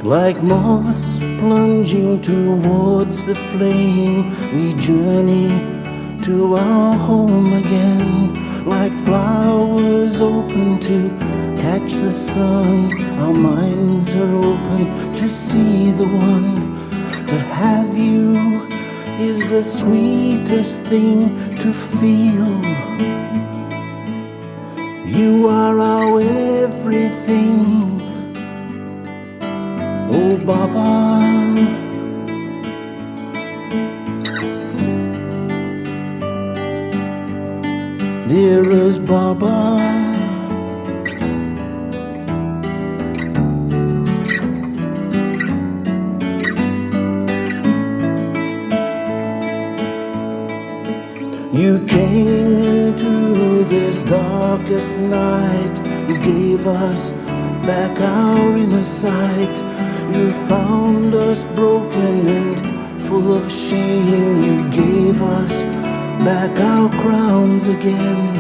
Like moths plunging towards the flame, we journey to our home again. Like flowers open to catch the sun, our minds are open to see the one. To have you is the sweetest thing to feel. You are our everything. Oh Baba, dearest Baba, you came into this darkest night. You gave us back our inner sight. You found us broken and full of shame. You gave us back our crowns again.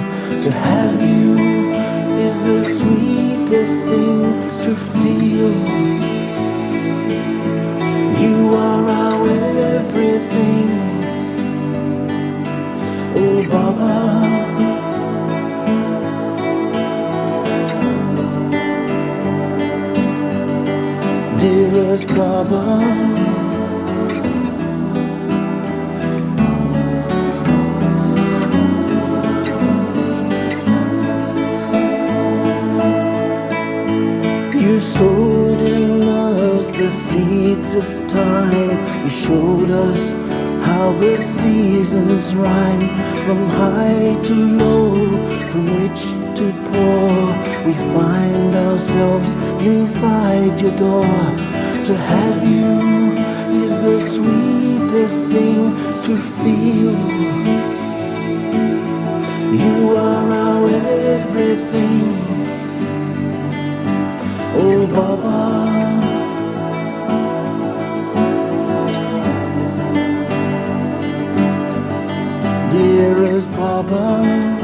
To have you is the sweetest thing to feel. You are our everything. Oh Baba, dearest Baba, you sowed in us the seeds of time. You showed us how the seasons rhyme. From high to low, from rich to poor, we find ourselves inside your door. To have you is the sweetest thing to feel. You are our everything. Oh Baba, dearest Baba,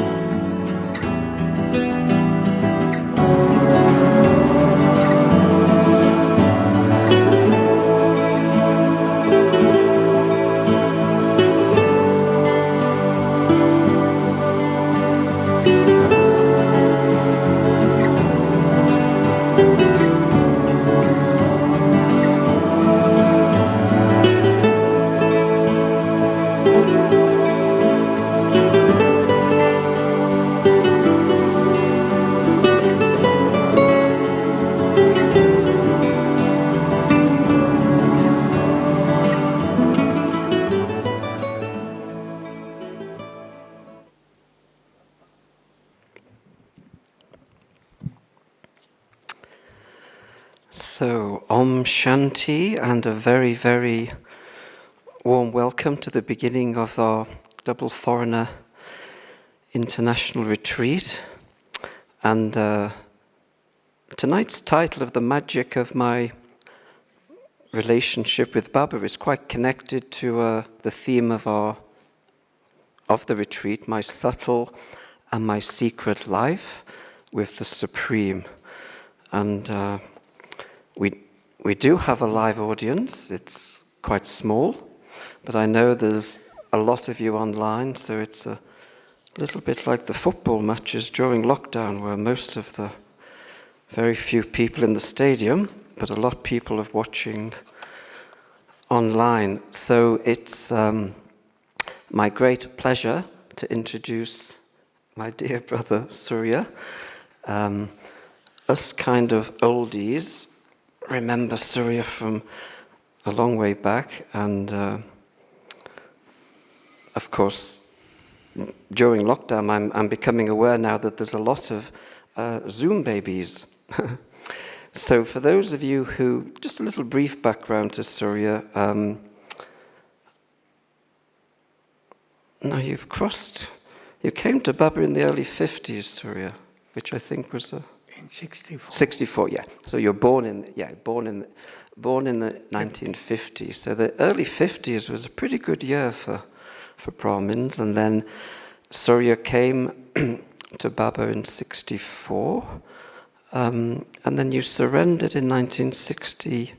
So, Om Shanti, and a very, very warm welcome to the beginning of our Double Foreigner International Retreat. And tonight's title of The Magic of My Relationship with Baba is quite connected to the theme of the retreat, My Subtle and My Secret Life with the Supreme. And we do have a live audience. It's quite small, but I know there's a lot of you online, so it's a little bit like the football matches during lockdown, where most of the very few people in the stadium, but a lot of people are watching online. So it's my great pleasure to introduce my dear brother Surya. Us kind of oldies remember Surya from a long way back, and of course during lockdown I'm becoming aware now that there's a lot of Zoom babies. So for those of you who, just a little brief background to Surya. Now you came to Baba in the early 50s, Surya, which I think was in 64. 64, yeah. So you're born in the 1950s. So the early 50s was a pretty good year for Brahmins. And then Surya came to Baba in 64. And then you surrendered in 1964.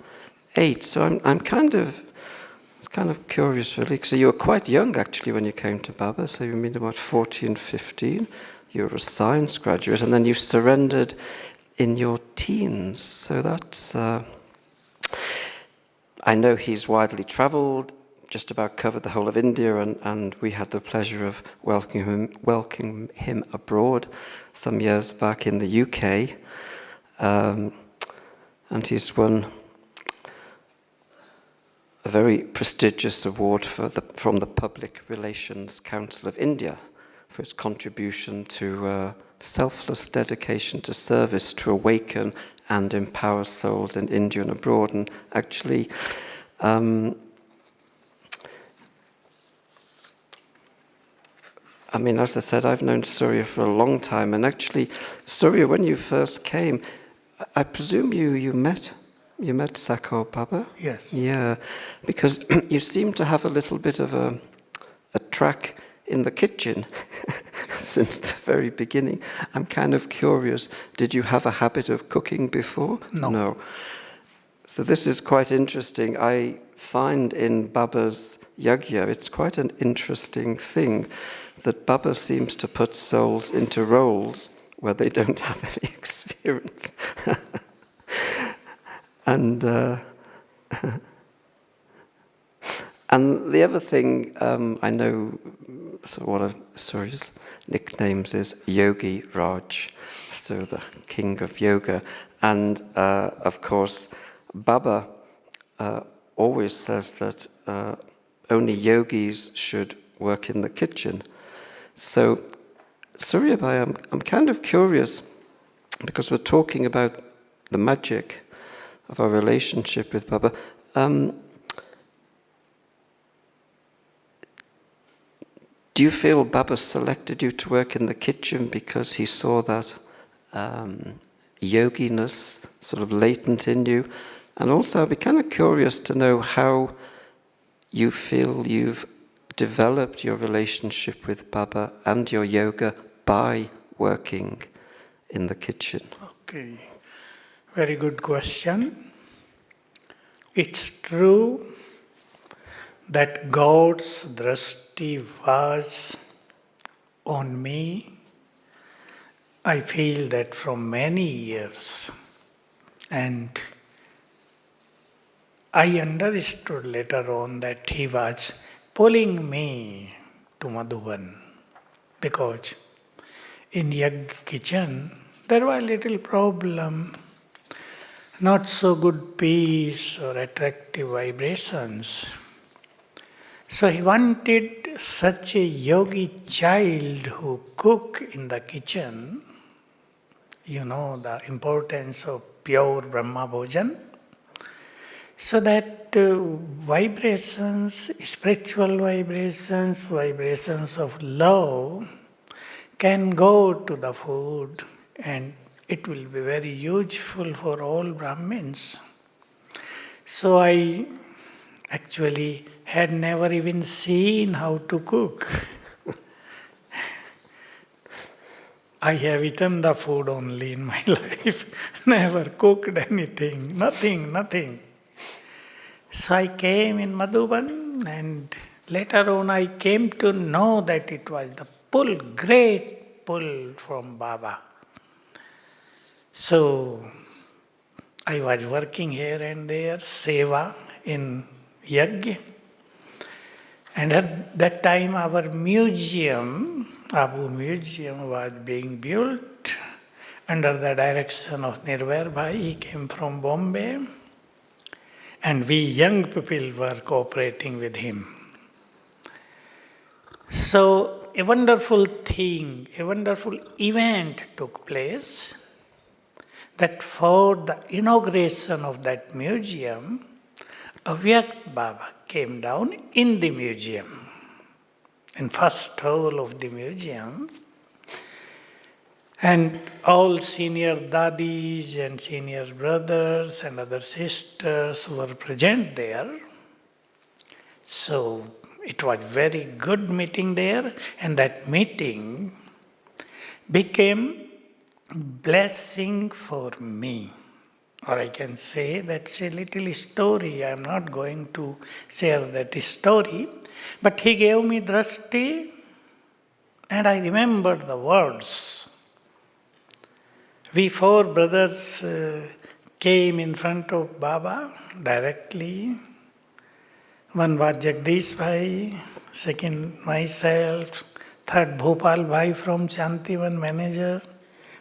8. So I'm kind of curious, really. So you were quite young, actually, when you came to Baba. So you mean about 14, 15. You were a science graduate, and then you surrendered in your teens. So that's... I know he's widely travelled, just about covered the whole of India, and we had the pleasure of welcoming him abroad some years back in the UK. And he's won a very prestigious award from the Public Relations Council of India for his contribution to selfless dedication to service to awaken and empower souls in India and abroad. And actually, I mean, as I said, I've known Surya for a long time, and actually, Surya, when you first came, I presume you met Sakho Baba? Yes. Yeah, because you seem to have a little bit of a track in the kitchen since the very beginning. I'm kind of curious, did you have a habit of cooking before? No. So this is quite interesting. I find in Baba's yagya, it's quite an interesting thing that Baba seems to put souls into roles where they don't have any experience. And the other thing, I know, so one of Surya's nicknames is Yogi Raj, so the king of yoga. And of course, Baba always says that only yogis should work in the kitchen. So, Surya Bhai, I'm kind of curious, because we're talking about the magic of our relationship with Baba. Do you feel Baba selected you to work in the kitchen because he saw that yoginess sort of latent in you? And also, I'd be kind of curious to know how you feel you've developed your relationship with Baba and your yoga by working in the kitchen. Okay, very good question. It's true that God's drashti was on me. I feel that from many years, and I understood later on that he was pulling me to Madhuban, because in Yag kitchen there was a little problem, not so good peace or attractive vibrations. So he wanted such a yogi child who cook in the kitchen. You know the importance of pure Brahma Bhojan. So that vibrations, spiritual vibrations, vibrations of love can go to the food, and it will be very useful for all Brahmins. So I actually had never even seen how to cook. I have eaten the food only in my life, never cooked anything, nothing. So I came in Madhuban, and later on I came to know that it was the pull, great pull from Baba. So I was working here and there, seva in Yajna. And at that time our museum, Abu Museum, was being built under the direction of Nirvair Bhai. He came from Bombay. And we young people were cooperating with him. So a wonderful thing, a wonderful event took place, that for the inauguration of that museum, Avyakt Baba came down in the museum, in first hall of the museum, and all senior dadis and senior brothers and other sisters were present there. So it was very good meeting there, and that meeting became blessing for me. Or I can say that's a little story. I am not going to share that story. But he gave me drashti, and I remembered the words. We four brothers came in front of Baba directly. One was Jagdish Bhai, second myself, third Bhopal Bhai from Chantivan manager,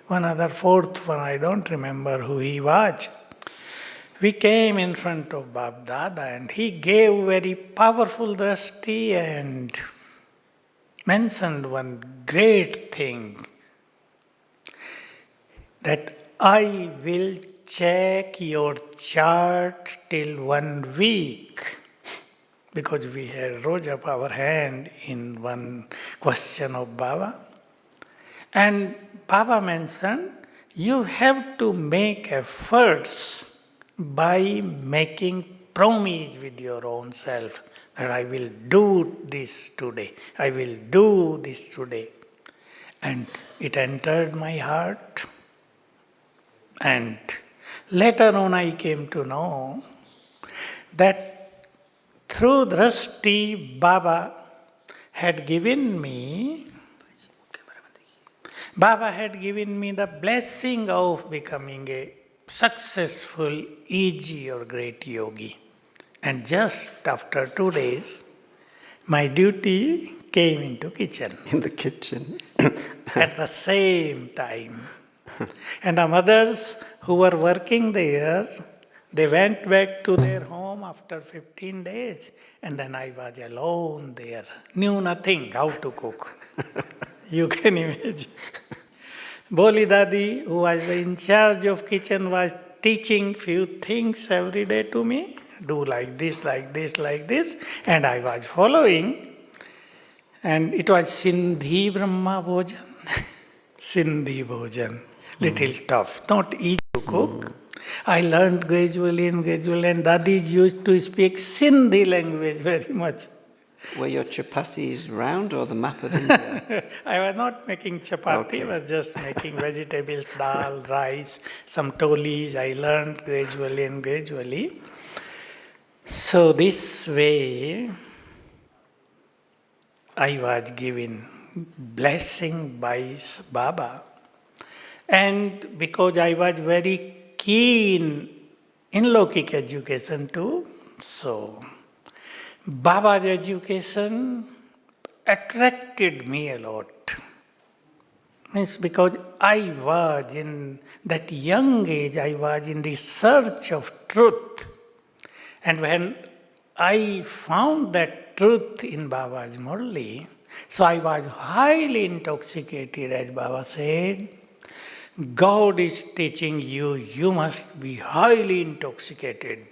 one other fourth one, I don't remember who he was. We came in front of Bab Dada and he gave very powerful drashti and mentioned one great thing, that I will check your chart till 1 week. Because we had rose up our hand in one question of Baba. And Baba mentioned, you have to make efforts by making promise with your own self that I will do this today. I will do this today. And it entered my heart. And later on I came to know that through drashti, Baba had given me the blessing of becoming a successful, easy or great yogi. And just after 2 days, my duty came into kitchen. In the kitchen. At the same time. And the mothers who were working there, they went back to their home after 15 days. And then I was alone there. Knew nothing how to cook. You can imagine. Boli Dadi, who was in charge of kitchen, was teaching few things every day to me. Do like this, like this, like this. And I was following. And it was Sindhi Brahma Bhojan. Sindhi Bhojan. Little tough. Not easy to cook. I learned gradually, and Dadi used to speak Sindhi language very much. Were your chapatis round or the map of India? I was not making chapati, Okay. I was just making vegetables, dal, rice, some tolis. I learned gradually. So this way, I was given blessing by Baba. And because I was very keen in Lokik education too, so Baba's education attracted me a lot. Means because I was in that young age, I was in the search of truth. And when I found that truth in Baba's Murli, so I was highly intoxicated, as Baba said. God is teaching you, you must be highly intoxicated.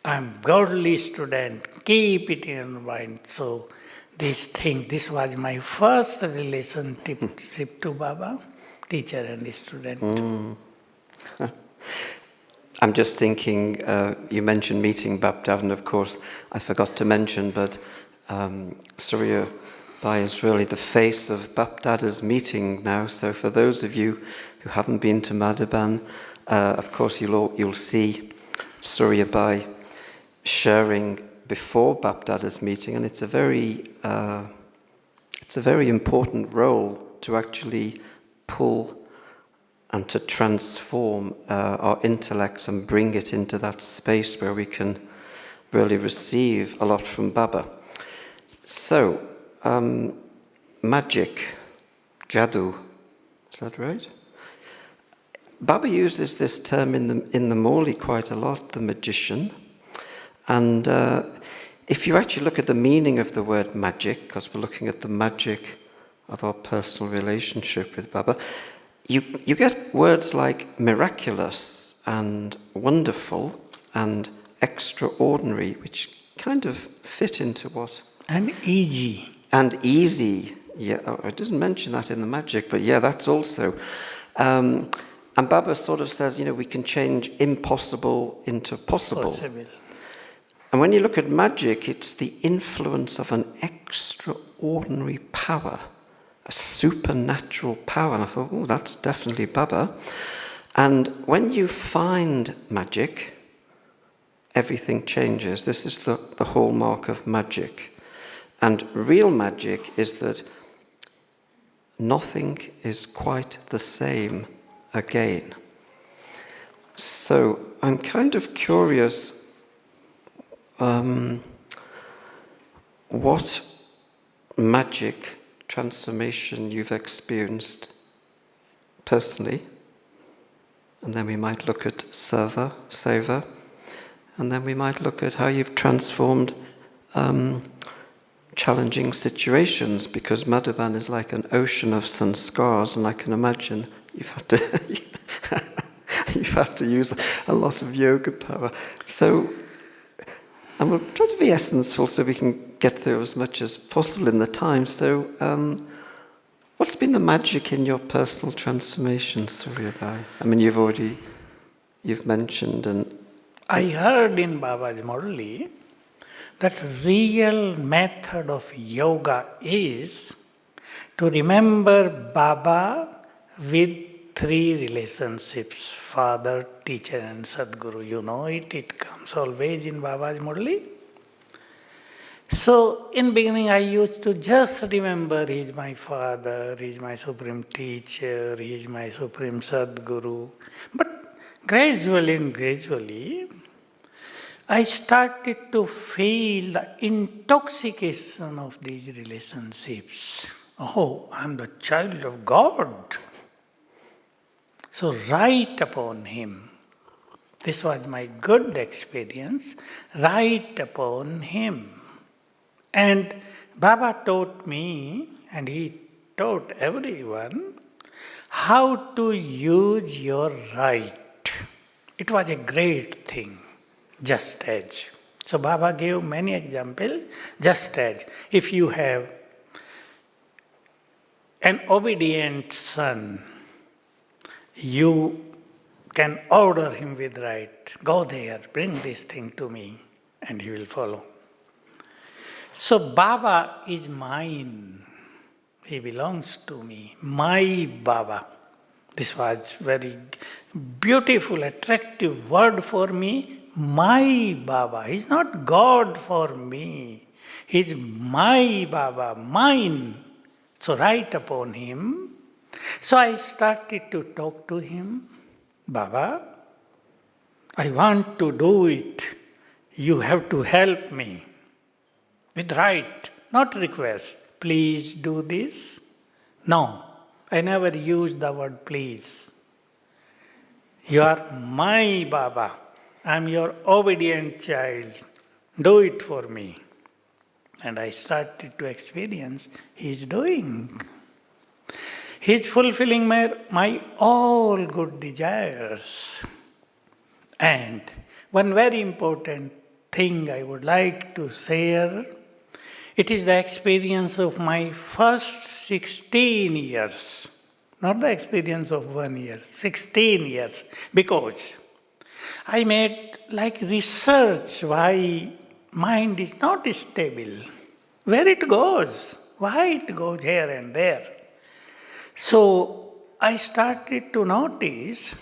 I am godly student, keep it in your mind. So this was my first relationship to Baba, teacher and student. I'm just thinking, you mentioned meeting Bab Dada, and of course I forgot to mention, but Surya Bhai is really the face of Bab Dada's meeting now. So for those of you who haven't been to Madhaban, of course you'll see Surya Bhai sharing before Bab Dada's meeting, and it's a very important role to actually pull and to transform our intellects and bring it into that space where we can really receive a lot from Baba. So, magic, jadoo, is that right? Baba uses this term in the Murli quite a lot, the magician. And if you actually look at the meaning of the word magic, because we're looking at the magic of our personal relationship with Baba, you get words like miraculous and wonderful and extraordinary, which kind of fit into what? And easy. And easy. Yeah, it doesn't mention that in the magic, but yeah, that's also. And Baba sort of says, we can change impossible into possible. And when you look at magic, it's the influence of an extraordinary power, a supernatural power. And I thought, that's definitely Baba. And when you find magic, everything changes. This is the hallmark of magic. And real magic is that nothing is quite the same again. So I'm kind of curious what magic transformation you've experienced personally, and then we might look at seva, and then we might look at how you've transformed challenging situations, because Madhuban is like an ocean of sanskars, and I can imagine you've had to use a lot of yoga power. So, and we'll try to be essenceful so we can get through as much as possible in the time. So, what's been the magic in your personal transformation, Surya Bhai? I mean, you've mentioned and... I heard in Baba's Murli that real method of yoga is to remember Baba with three relationships, Father, Teacher and Sadguru. You know it, it comes always in Baba's Murli. So, in beginning I used to just remember he is my Father, he is my Supreme Teacher, he is my Supreme Sadguru. But gradually, I started to feel the intoxication of these relationships. Oh, I am the child of God. So right upon him, this was my good experience, right upon him. And Baba taught me, and he taught everyone, how to use your right. It was a great thing, just as. So Baba gave many examples, just as. If you have an obedient son, you can order him with right, go there, bring this thing to me, and he will follow. So Baba is mine. He belongs to me. My Baba. This was very beautiful, attractive word for me. My Baba. He's not God for me. He's my Baba, mine. So right upon him. So I started to talk to him. Baba, I want to do it. You have to help me. With right, not request. Please do this. No, I never used the word please. You are my Baba. I am your obedient child. Do it for me. And I started to experience he is doing. He is fulfilling my all good desires. And one very important thing I would like to share, it is the experience of my first 16 years. Not the experience of 1 year, 16 years. Because I made like research why mind is not stable. Where it goes, why it goes here and there. So I started to notice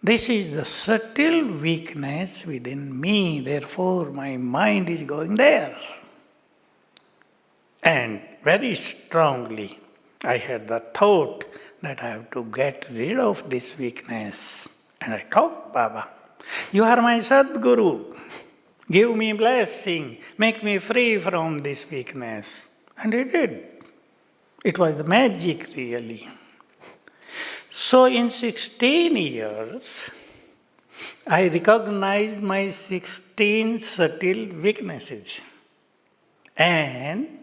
this is the subtle weakness within me, therefore my mind is going there. And very strongly I had the thought that I have to get rid of this weakness. And I talked, Baba, you are my Sadguru. Give me blessing, make me free from this weakness. And he did. It was the magic really. So in 16 years, I recognized my 16 subtle weaknesses. And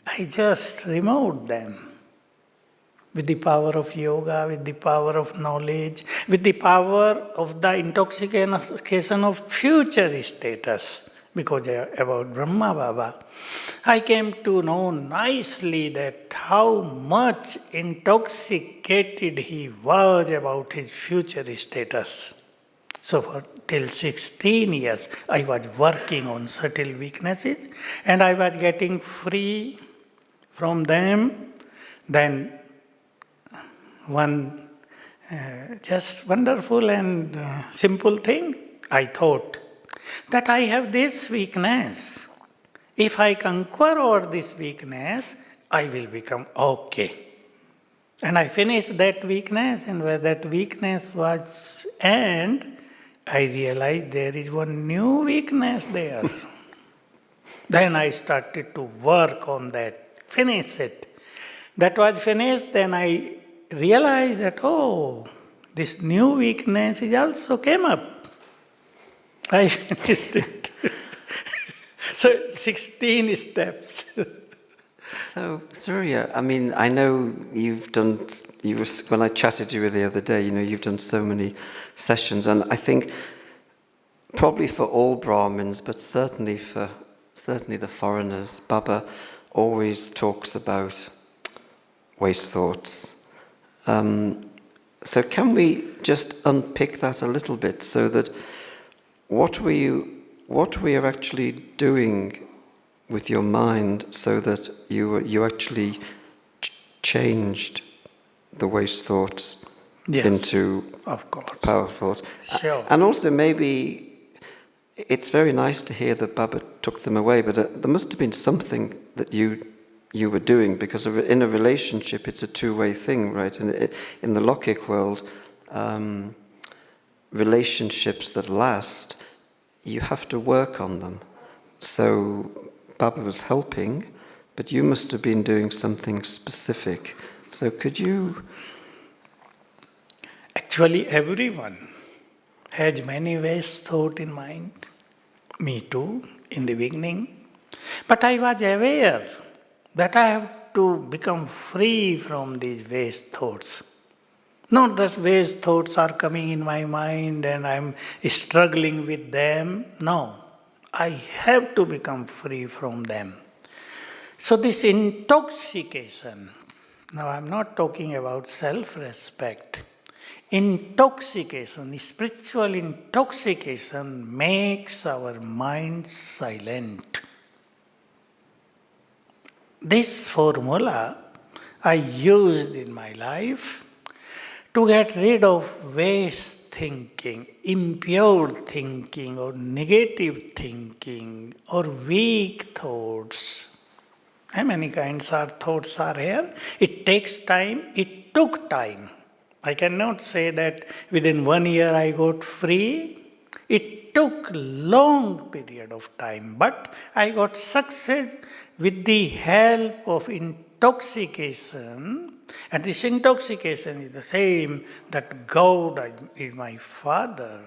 I just removed them. With the power of yoga, with the power of knowledge, with the power of the intoxication of future status. Because about Brahma Baba, I came to know nicely that how much intoxicated he was about his future status. So for till 16 years, I was working on subtle weaknesses and I was getting free from them. Then one Just wonderful and simple thing. I thought that I have this weakness. If I conquer over this weakness, I will become okay. And I finished that weakness, and where that weakness was end, I realized there is one new weakness there. Then I started to work on that, finish it. That was finished, then I realized that, oh, this new weakness is also came up. I finished it. So 16 steps. So, Surya, I mean, I know you've done, when I chatted to you the other day, you've done so many sessions, and I think probably for all Brahmins, but certainly the foreigners, Baba always talks about waste thoughts. So can we just unpick that a little bit, so that what we are actually doing with your mind, so that you actually changed the waste thoughts into of course, powerful thoughts. Sure. And also maybe it's very nice to hear that Baba took them away, but there must have been something that you were doing, because in a relationship it's a two-way thing, right? And in the Lokik world, relationships that last, you have to work on them. So Baba was helping, but you must have been doing something specific. So could you... Actually, everyone has many ways thought in mind. Me too, in the beginning. But I was aware that I have to become free from these waste thoughts. Not that waste thoughts are coming in my mind and I'm struggling with them. No, I have to become free from them. So this intoxication, now I'm not talking about self-respect. Intoxication, spiritual intoxication makes our mind silent. This formula I used in my life to get rid of waste thinking, impure thinking, or negative thinking, or weak thoughts. How many kinds of thoughts are here? It takes time, it took time. I cannot say that within 1 year I got free. It took long period of time, but I got success with the help of intoxication. And this intoxication is the same that God is my Father.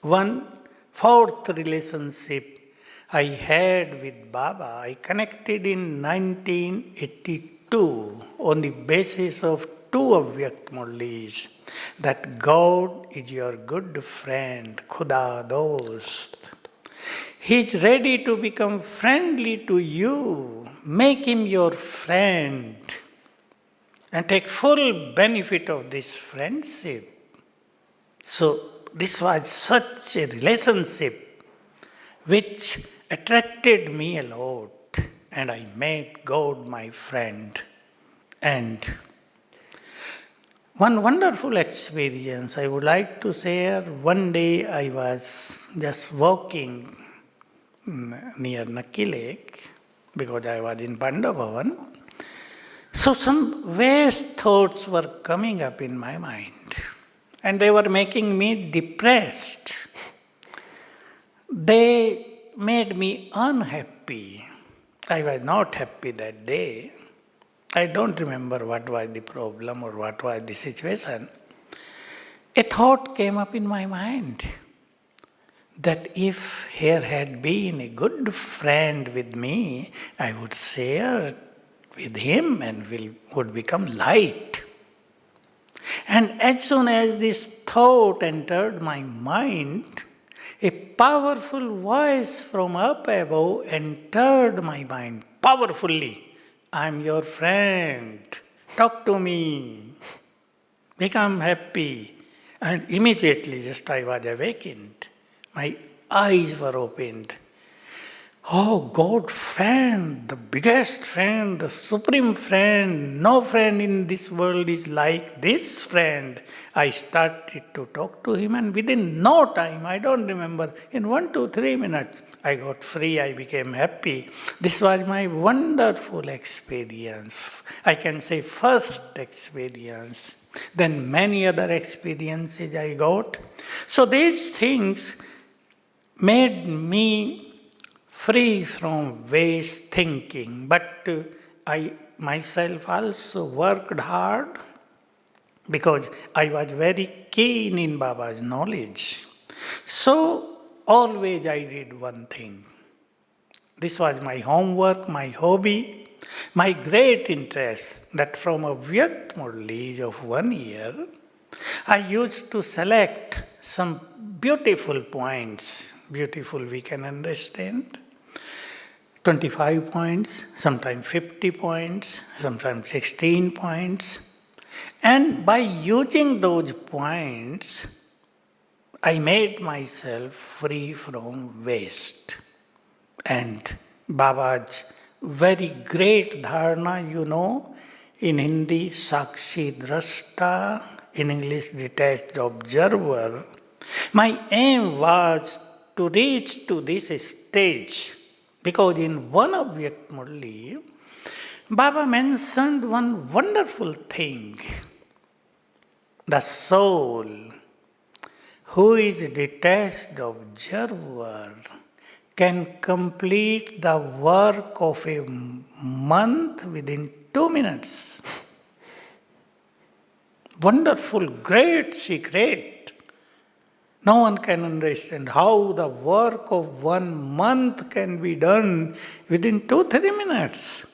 One fourth relationship I had with Baba, I connected in 1982 on the basis of two Avyakt Murlis, that God is your good friend, Khuda Dost. He is ready to become friendly to you. Make him your friend and take full benefit of this friendship. So this was such a relationship which attracted me a lot, and I made God my friend. And one wonderful experience I would like to share. One day I was just walking near Nakki Lake because I was in Pandavavan. So some waste thoughts were coming up in my mind and they were making me depressed. They made me unhappy. I was not happy that day. I don't remember what was the problem or what was the situation. A thought came up in my mind that if here had been a good friend with me, I would share with him and would become light. And as soon as this thought entered my mind, a powerful voice from up above entered my mind powerfully. I am your friend. Talk to me. Become happy. And immediately just I was awakened. My eyes were opened. Oh, God friend, the biggest friend, the supreme friend, no friend in this world is like this friend. I started to talk to him, and within no time, I don't remember, in 1 to 3 minutes, I got free, I became happy. This was my wonderful experience. I can say first experience. Then many other experiences I got. So these things made me free from waste thinking. But I myself also worked hard because I was very keen in Baba's knowledge. So always I did one thing. This was my homework, my hobby, my great interest that from a Vyakt age of 1 year, I used to select some beautiful points. Beautiful we can understand. 25 points, sometimes 50 points, sometimes 16 points. And by using those points, I made myself free from waste. And Baba's very great dharana, in Hindi, Sakshi Drashta, in English, detached observer. My aim was to reach to this stage because in one object Murli, Baba mentioned one wonderful thing. The soul, who is detached observer, can complete the work of a month within 2 minutes. Wonderful, great secret. No one can understand how the work of 1 month can be done within 2-3 minutes.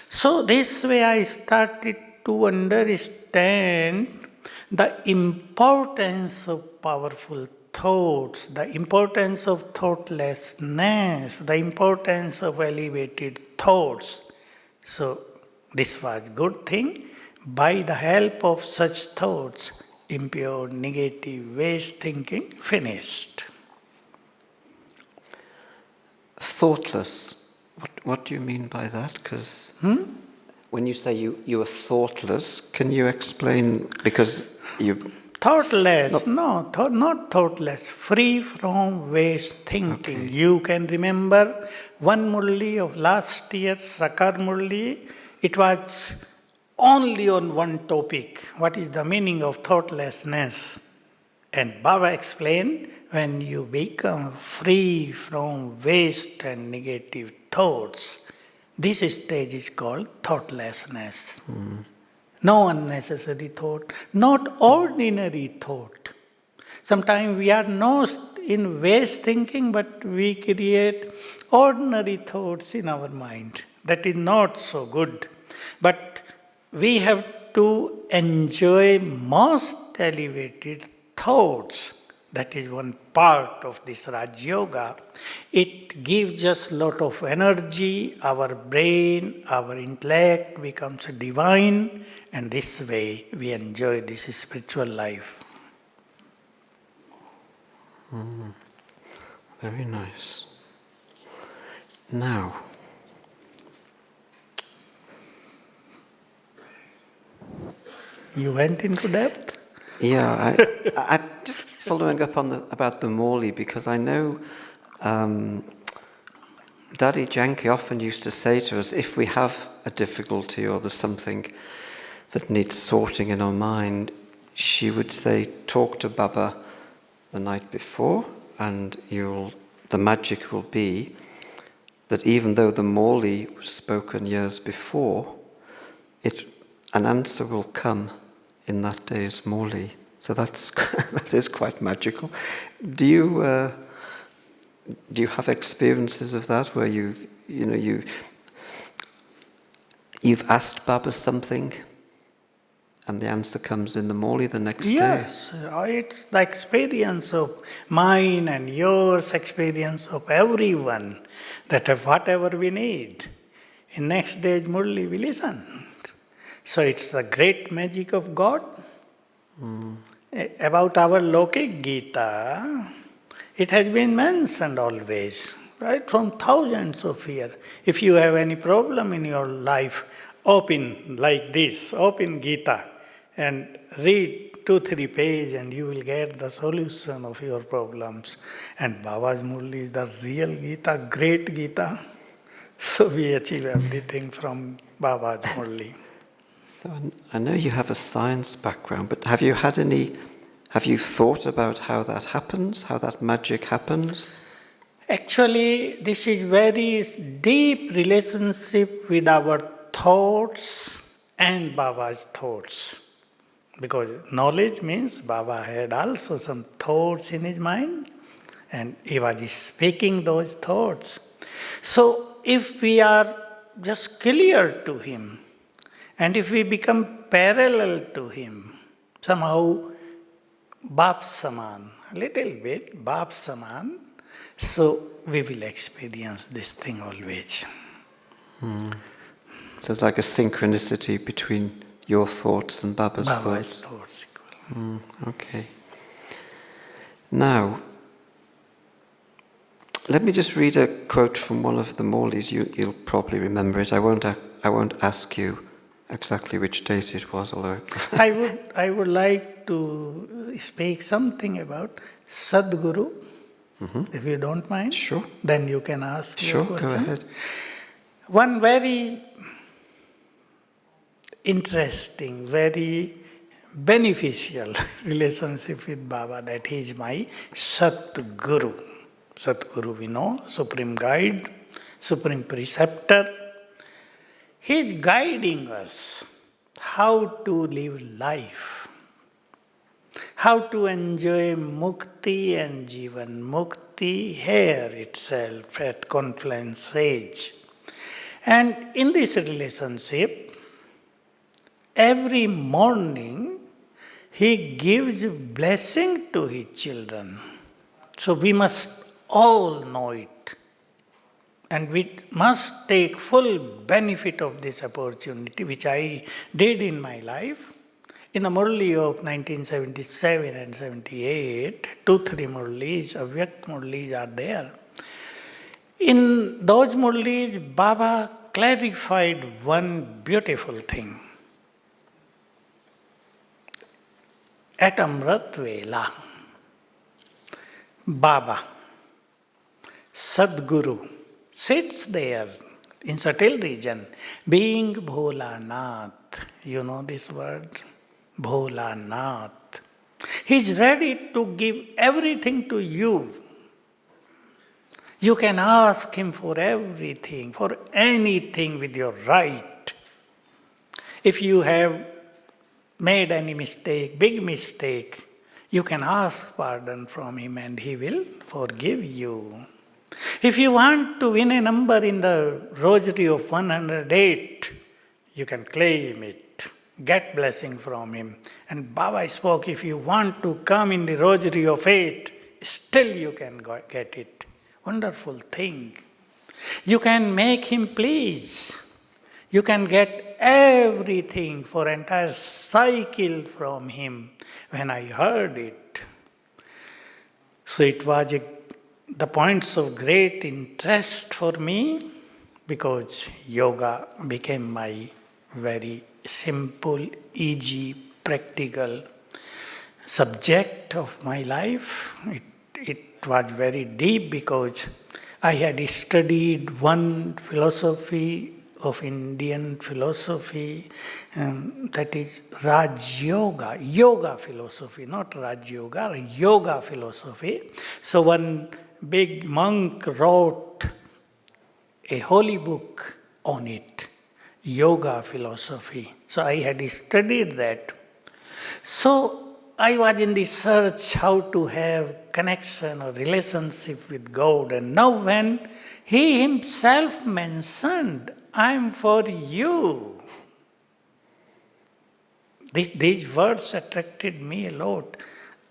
So this way I started to understand the importance of powerful thoughts, the importance of thoughtlessness, the importance of elevated thoughts. So this was good thing. By the help of such thoughts, impure, negative, waste thinking finished. Thoughtless. What do you mean by that? Because when you say you were thoughtless, can you explain? Because you... Thoughtless, not thoughtless, free from waste thinking. Okay. You can remember one Murli of last year, Sakar Murli, it was only on one topic. What is the meaning of thoughtlessness? And Baba explained, when you become free from waste and negative thoughts, this stage is called thoughtlessness. No unnecessary thought, not ordinary thought. Sometimes we are not in waste thinking, but we create ordinary thoughts in our mind. That is not so good. But we have to enjoy most elevated thoughts. That is one part of this Raj Yoga. It gives us a lot of energy, our brain, our intellect becomes divine, and this way we enjoy this spiritual life. Very nice. Now, You went into depth? yeah, I just following up on about the Morley, because I know Daddy Janki often used to say to us, if we have a difficulty or there's something that needs sorting in our mind, she would say, talk to Baba the night before, and the magic will be that even though the Morley was spoken years before, an answer will come in that day's Morley. So that is quite magical. Do you have experiences of that where you've asked Baba something and the answer comes in the Morley the next day? Yes, it's the experience of mine and yours, experience of everyone, that whatever we need, in next day's Murli we listen. So it's the great magic of God. About our Lokik Gita, it has been mentioned always. right? From thousands of years. If you have any problem in your life, open like this, open Gita and read 2-3 pages and you will get the solution of your problems. And Baba's Murli is the real Gita, great Gita. So we achieve everything from Baba's Murli. So I know you have a science background, but have you thought about how that happens, how that magic happens? Actually, this is very deep relationship with our thoughts and Baba's thoughts. Because knowledge means Baba had also some thoughts in his mind and he was speaking those thoughts. So if we are just clear to him and if we become parallel to him, somehow Bap Saman, a little bit Bap Saman, so we will experience this thing always. So it's like a synchronicity between your thoughts and Baba's thoughts. Okay. Now, let me just read a quote from one of the Maulis. You'll probably remember it. I won't ask you exactly which date it was, although I would like to speak something about Sadguru, if you don't mind. Sure. Then you can ask your question. Go ahead. One very interesting, very beneficial relationship with Baba, that he is my Satguru. Satguru, we know, supreme guide, supreme preceptor. He is guiding us how to live life, how to enjoy mukti and jivan mukti here itself at confluence stage. And in this relationship, every morning he gives blessing to his children. So we must all know it. And we must take full benefit of this opportunity, which I did in my life. In the Murli of 1977 and 78, 2-3 Murlis, Avyakt Murlis are there. In those Murlis, Baba clarified one beautiful thing. At Amrit Vela, Baba, Sadguru, sits there in subtle region, being Bholanath. You know this word? Bholanath. He's ready to give everything to you. You can ask him for everything, for anything with your right. If you have made any mistake, big mistake, you can ask pardon from him and he will forgive you. If you want to win a number in the rosary of 108, you can claim it, get blessing from him. And Baba spoke, if you want to come in the rosary of 8, still you can get it. Wonderful thing. You can make him please. You can get everything for entire cycle from him. When I heard it, so it was the points of great interest for me, because yoga became my very simple, easy, practical subject of my life. It was very deep because I had studied one philosophy of Indian philosophy, that is Raj Yoga, yoga philosophy, not Raj Yoga, yoga philosophy. So one big monk wrote a holy book on it, yoga philosophy. So I had studied that. So I was in the search how to have connection or relationship with God. And now when he himself mentioned, I am for you. These words attracted me a lot.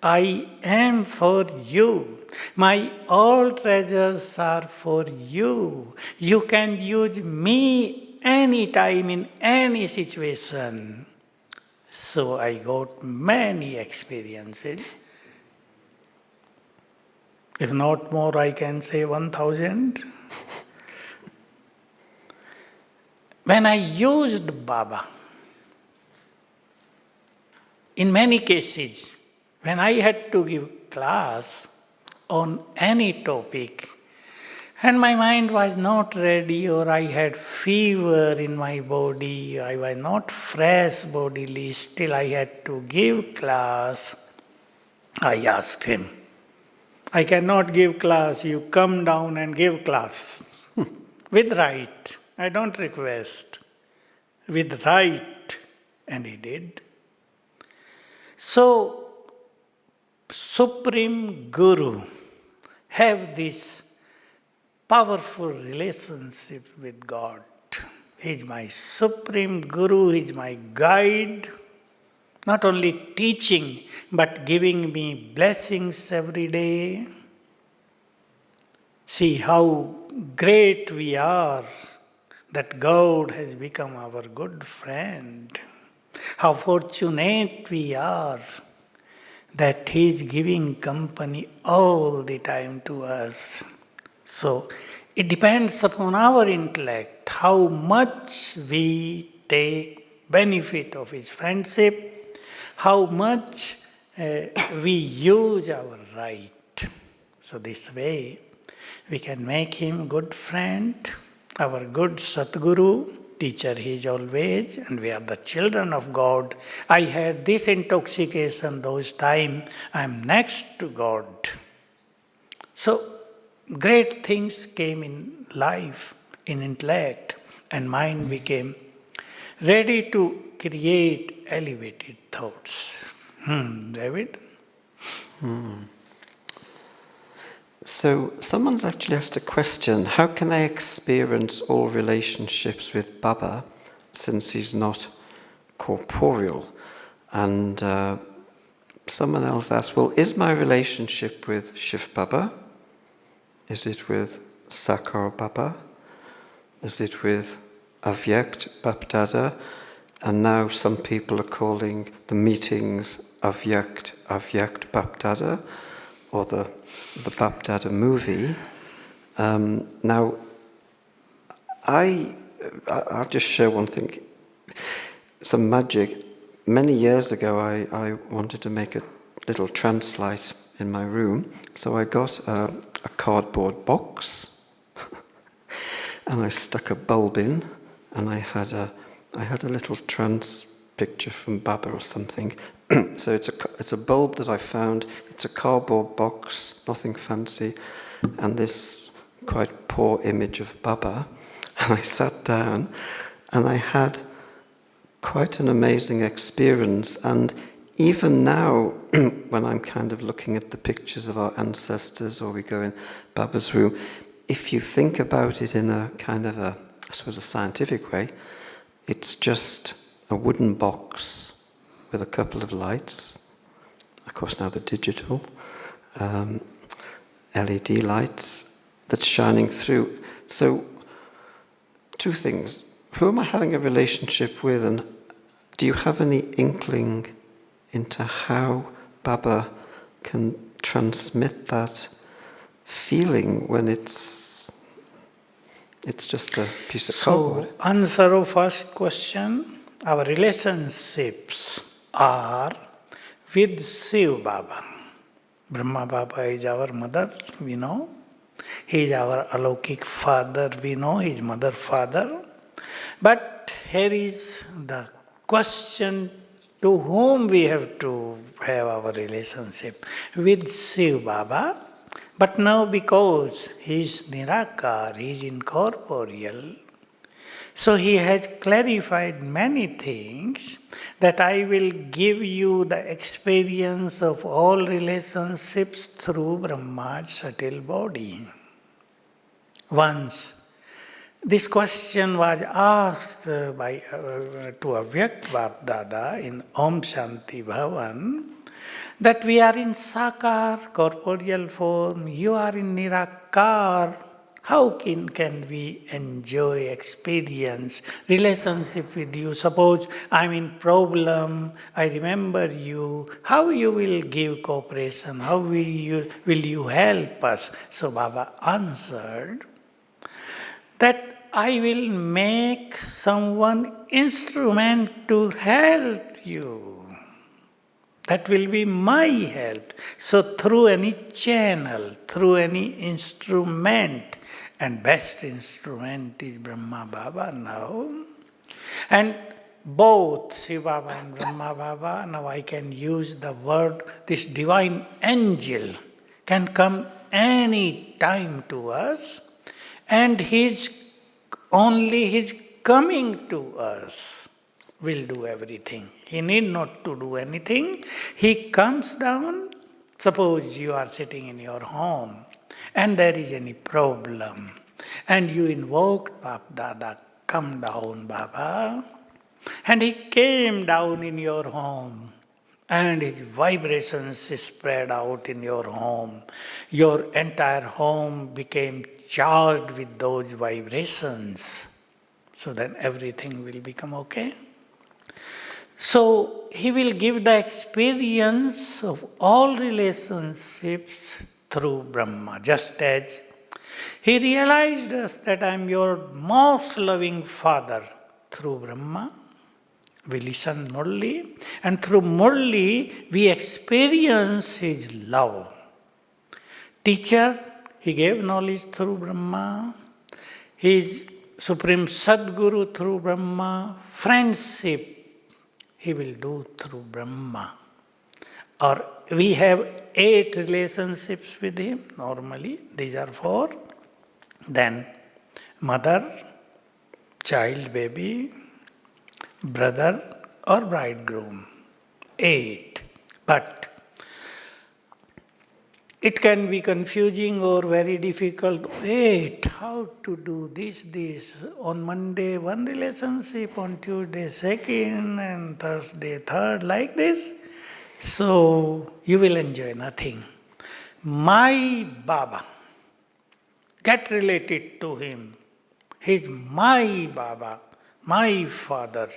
I am for you. My all treasures are for you. You can use me anytime in any situation. So I got many experiences. If not more, I can say 1000. When I used Baba, in many cases, when I had to give class on any topic, and my mind was not ready, or I had fever in my body, I was not fresh bodily, still I had to give class, I asked him, I cannot give class, you come down and give class. With right, I don't request. With right, and he did. So, Supreme Guru have this powerful relationship with God. He is my Supreme Guru, He is my guide, not only teaching, but giving me blessings every day. See how great we are that God has become our good friend. How fortunate we are that He is giving company all the time to us. So it depends upon our intellect how much we take benefit of His friendship, how much we use our right. So this way we can make Him good friend, our good Satguru, teacher He is always, and we are the children of God. I had this intoxication those time, I am next to God. So great things came in life, in intellect, and mind became ready to create elevated thoughts. David? So someone's actually asked a question, how can I experience all relationships with Baba since he's not corporeal? And someone else asked, well, is my relationship with Shiv Baba? Is it with Sakar Baba? Is it with Avyakt Bapdada? And now some people are calling the meetings Avyakt Bapdada, or the Bapdada movie. Now, I'll just share one thing. Some magic. Many years ago, I wanted to make a little trance-light in my room, so I got a cardboard box, and I stuck a bulb in, and I had a little trance picture from Baba or something. So it's a bulb that I found. It's a cardboard box, nothing fancy, and this quite poor image of Baba. And I sat down, and I had quite an amazing experience. And even now, when I'm kind of looking at the pictures of our ancestors, or we go in Baba's room, if you think about it in a kind of I suppose, a scientific way, it's just a wooden box with a couple of lights, of course now the digital, LED lights that's shining through. So, two things. Who am I having a relationship with, and do you have any inkling into how Baba can transmit that feeling when it's just a piece of cardboard? So, answer of first question, our relationships are with Shiv Baba. Brahma Baba is our mother, we know. He is our Alaukik father, we know, his mother father. But here is the question, to whom we have to have our relationship. With Shiv Baba. But now because he is Nirakar, he is incorporeal, so he has clarified many things that I will give you the experience of all relationships through Brahma's subtle body. Once, this question was asked to Avyakt Bapdada in Om Shanti Bhavan, that we are in Sakar, corporeal form, you are in Nirakar. How can we enjoy, experience relationship with you? Suppose I'm in problem, I remember you, how you will give cooperation? How will you help us? So Baba answered that I will make someone instrument to help you. That will be my help. So through any channel, through any instrument, and best instrument is Brahma Baba now. And both Shiva Baba and Brahma Baba, now I can use the word, this divine angel can come any time to us, and only his coming to us will do everything. He need not to do anything. He comes down. Suppose you are sitting in your home and there is any problem and you invoked Bap Dada, come down Baba. And he came down in your home and his vibrations spread out in your home. Your entire home became charged with those vibrations. So then everything will become okay. So he will give the experience of all relationships through Brahma. Just as he realized us that I am your most loving father through Brahma. We listen Murli, and through Murli we experience his love. Teacher, he gave knowledge through Brahma. His Supreme Sadguru through Brahma. Friendship he will do through Brahma. Or we have 8 relationships with him normally. These are 4. Then mother, child, baby, brother or bridegroom. 8. But it can be confusing or very difficult. Wait, how to do this? On Monday, one relationship, on Tuesday, second, and Thursday, third, like this. So you will enjoy nothing. My Baba, get related to him. He's my Baba, my father.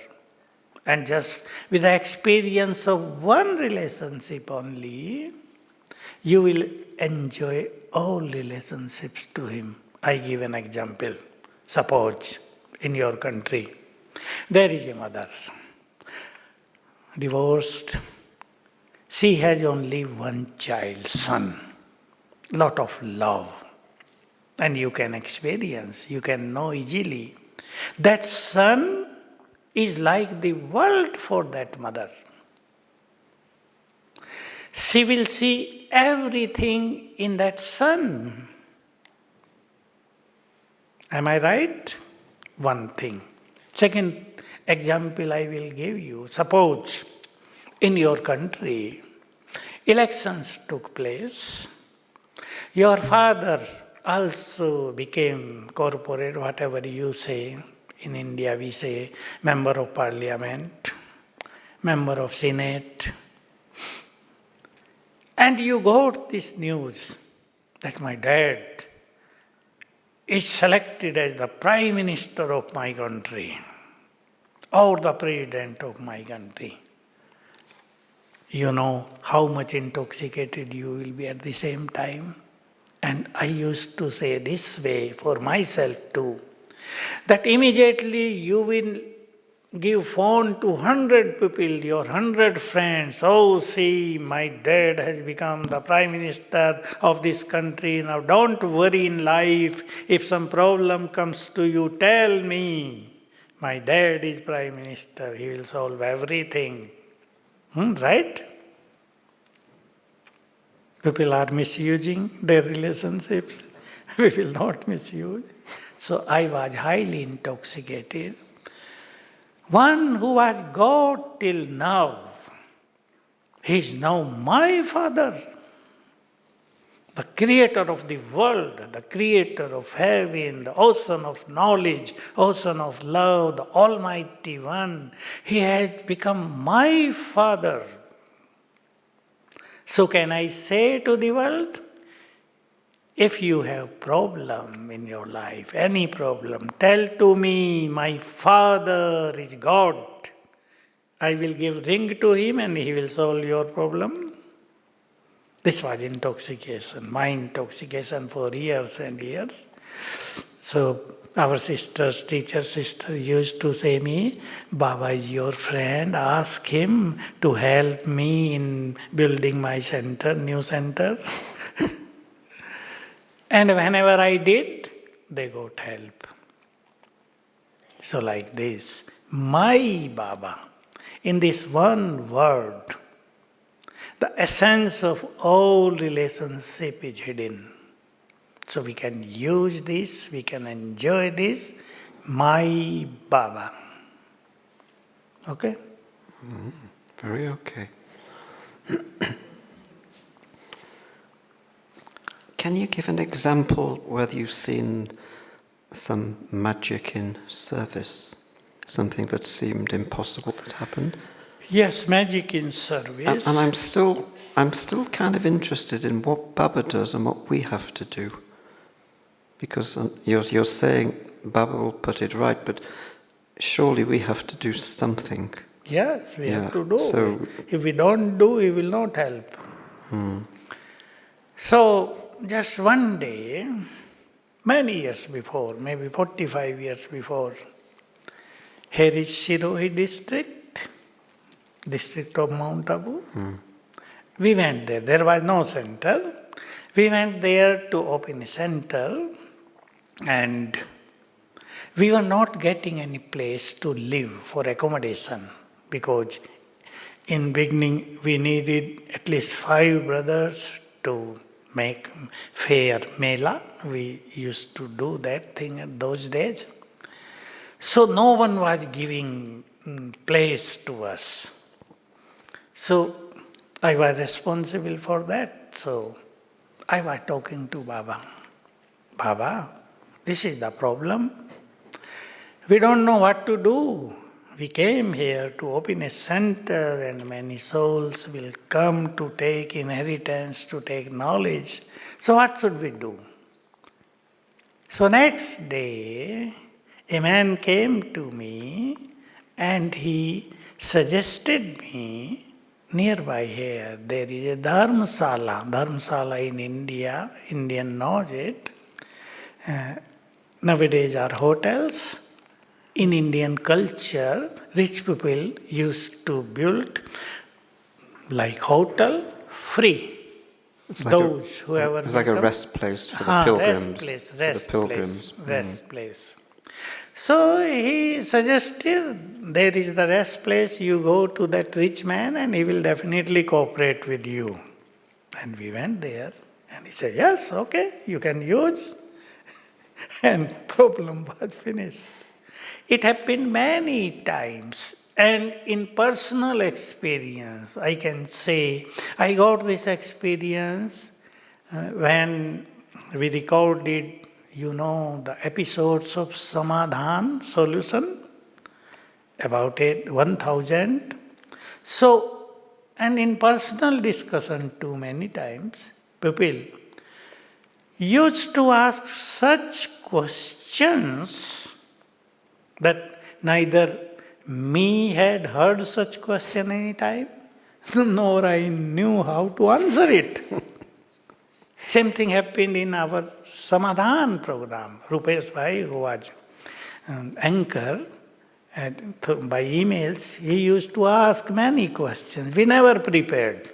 And just with the experience of one relationship only, you will enjoy all relationships to him. I give an example. Suppose in your country, there is a mother, divorced. She has only one child, son. Lot of love. And you can experience, you can know easily. That son is like the world for that mother. She will see everything in that son. Am I right? One thing. Second example I will give you. Suppose in your country, elections took place. Your father also became corporate, whatever you say. In India we say member of parliament, member of senate. And you got this news that my dad is selected as the Prime Minister of my country or the President of my country. You know how much intoxicated you will be at the same time. And I used to say this way for myself too, that immediately you will give phone to 100 people, your 100 friends. Oh, see, my dad has become the Prime Minister of this country. Now don't worry in life. If some problem comes to you, tell me. My dad is Prime Minister. He will solve everything. Right? People are misusing their relationships. We will not misuse. So I was highly intoxicated. One who was God till now, he is now my father. The creator of the world, the creator of heaven, the ocean of knowledge, ocean of love, the Almighty One. He has become my father. So can I say to the world, if you have problem in your life, any problem, tell to me, my Father is God. I will give ring to him and he will solve your problem. This was intoxication, my intoxication for years and years. So our sisters, teacher sister used to say me, Baba is your friend, ask him to help me in building my center, new center. And whenever I did, they got help. So like this, my Baba, in this one word, the essence of all relationship is hidden. So we can use this, we can enjoy this, my Baba. Okay? Very okay. Can you give an example where you've seen some magic in service? Something that seemed impossible that happened? Yes, magic in service. And I'm still kind of interested in what Baba does and what we have to do. Because you're saying Baba will put it right, but surely we have to do something. Yes, we have to do. So, if we don't do, he will not help. So, just one day, many years before, maybe 45 years before, here is Sirohi district of Mount Abu. We went there. There was no center. We went there to open a center, and we were not getting any place to live for accommodation, because in beginning we needed at least 5 brothers to make fair mela. We used to do that thing in those days. So no one was giving place to us. So I was responsible for that. So I was talking to Baba. Baba, this is the problem. We don't know what to do. We came here to open a center and many souls will come to take inheritance, to take knowledge. So what should we do? So next day, a man came to me and he suggested me, nearby here, there is a Dharmasala. Dharmasala in India, Indian knows it. Nowadays are hotels. In Indian culture, rich people used to build like hotel free. it's like Those whoever it's like a rest place for the pilgrims. Rest place. So he suggested, there is the rest place, you go to that rich man and he will definitely cooperate with you. And we went there and he said, yes, okay, you can use. And problem was finished. It happened many times. And in personal experience, I can say, I got this experience when we recorded, the episodes of Samadhan solution, about 1,000. So, and in personal discussion too many times, people used to ask such questions that neither me had heard such question any time, nor I knew how to answer it. Same thing happened in our Samadhan program. Rupesh Bhai, who was anchor, by emails, he used to ask many questions. We never prepared.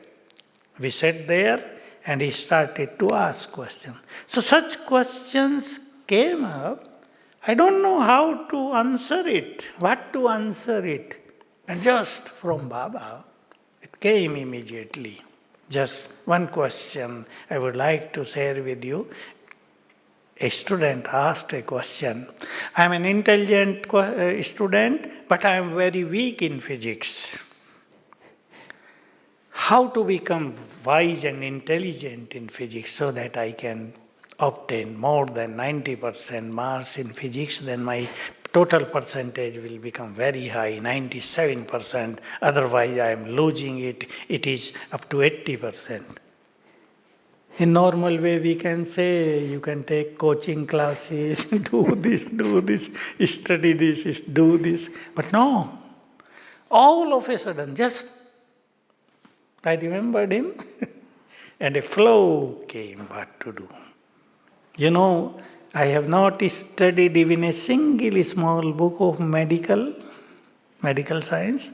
We sat there and he started to ask questions. So such questions came up. I don't know how to answer it, what to answer it. And just from Baba, it came immediately. Just one question I would like to share with you. A student asked a question. I am an intelligent student, but I am very weak in physics. How to become wise and intelligent in physics so that I can obtain more than 90% marks in physics, then my total percentage will become very high, 97%. Otherwise, I am losing it. It is up to 80%. In normal way, we can say you can take coaching classes, do this, study this, do this. But no, all of a sudden, just I remembered him and a flow came what to do. You know, I have not studied even a single small book of medical science,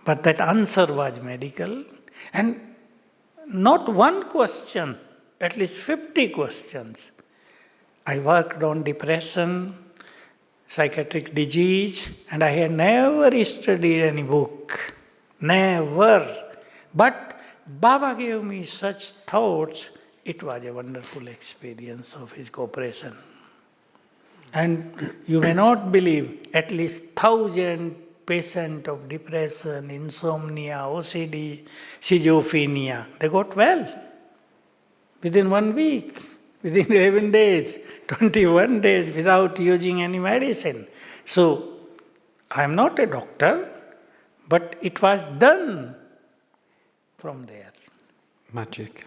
but that answer was medical. And not one question, at least 50 questions. I worked on depression, psychiatric disease, and I had never studied any book. Never. But Baba gave me such thoughts. It was a wonderful experience of his cooperation. And you may not believe, at least 1,000 patients of depression, insomnia, OCD, schizophrenia, they got well within 1 week, within 11 days, 21 days without using any medicine. So, I am not a doctor, but it was done from there. Magic.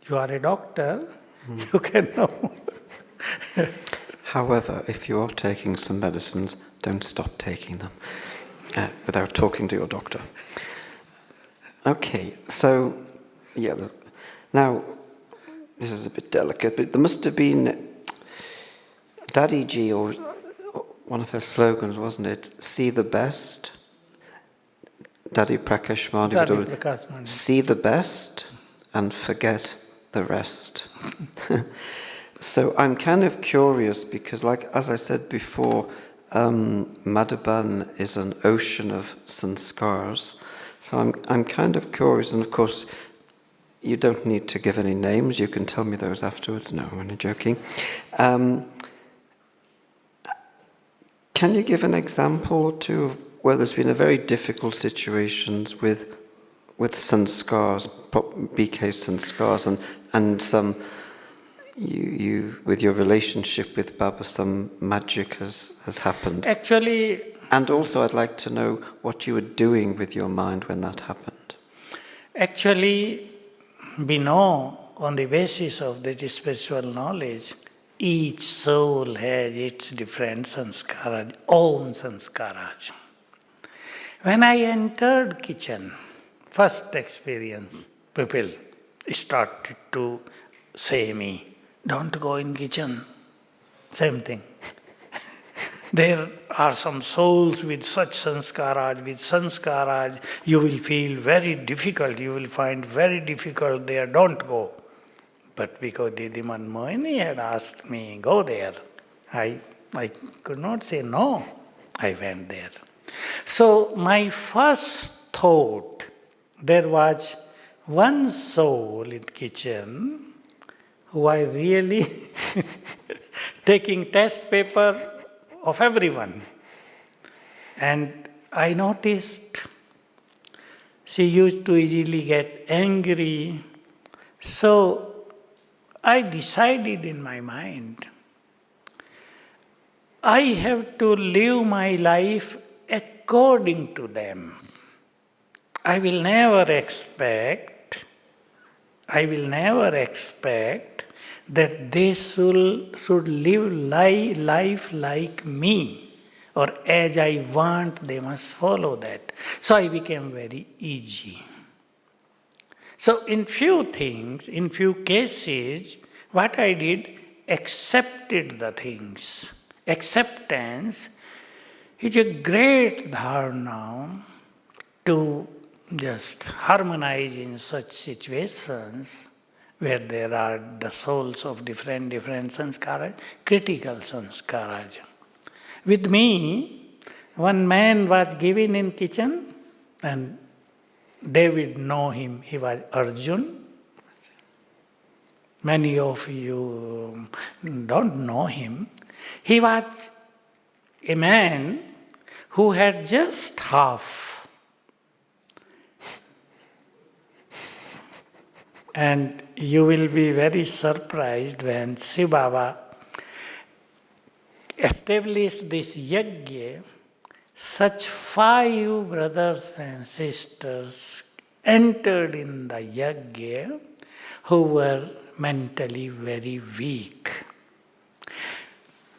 You are a doctor, you can know. However, if you are taking some medicines, don't stop taking them without talking to your doctor. Okay, so, yeah, now, this is a bit delicate, but there must have been Daddy Ji, or one of her slogans, wasn't it? See the best. Daddy Prakash Mani. See the best and forget the rest. So I'm kind of curious because, like as I said before, Madhuban is an ocean of sanskars. So I'm kind of curious, and of course, you don't need to give any names. You can tell me those afterwards. No, I'm only joking. Can you give an example or two of where there's been a very difficult situations with sanskars, BK sanskars, and some you with your relationship with Baba, some magic has happened? Actually, and also I'd like to know what you were doing with your mind when that happened. Actually, we know on the basis of that spiritual knowledge, each soul has its different sanskaras, own sanskaras. When I entered kitchen, first experience, people started to say me, don't go in kitchen. Same thing. There are some souls with such sanskaras, you will feel very difficult, you will find very difficult there, don't go. But because Didiman Mohini had asked me, go there, I could not say no. I went there. So my first thought, there was one soul in kitchen who I really taking test paper of everyone. And I noticed she used to easily get angry. So I decided in my mind, I have to live my life according to them. I will never expect that they should live life like me, or as I want, they must follow that. So I became very easy. So in few things, in few cases, what I did, accepted the things. Acceptance is a great dharana to just harmonize in such situations where there are the souls of different sanskaras, critical sanskaras. With me, one man was given in kitchen, and David know him, he was Arjun. Many of you don't know him. He was a man who had just half. And you will be very surprised when Shiv Baba established this yajna, such 5 brothers and sisters entered in the yajna who were mentally very weak.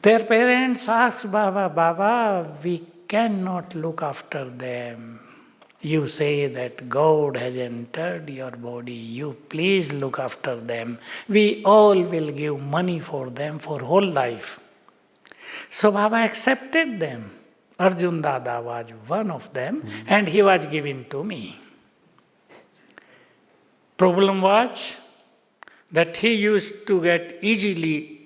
Their parents asked Baba, Baba, we cannot look after them. You say that God has entered your body. You please look after them. We all will give money for them for whole life. So Baba accepted them. Arjun Dada was one of them, and he was given to me. Problem was that he used to get easily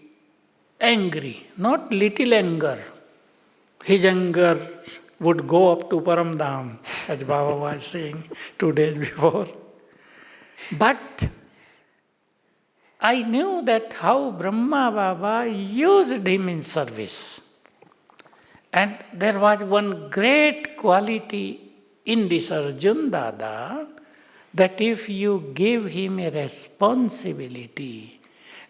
angry, not little anger. His anger would go up to Paramdham, as Baba was saying 2 days before. But I knew that how Brahma Baba used him in service. And there was one great quality in this Arjun Dada, that if you give him a responsibility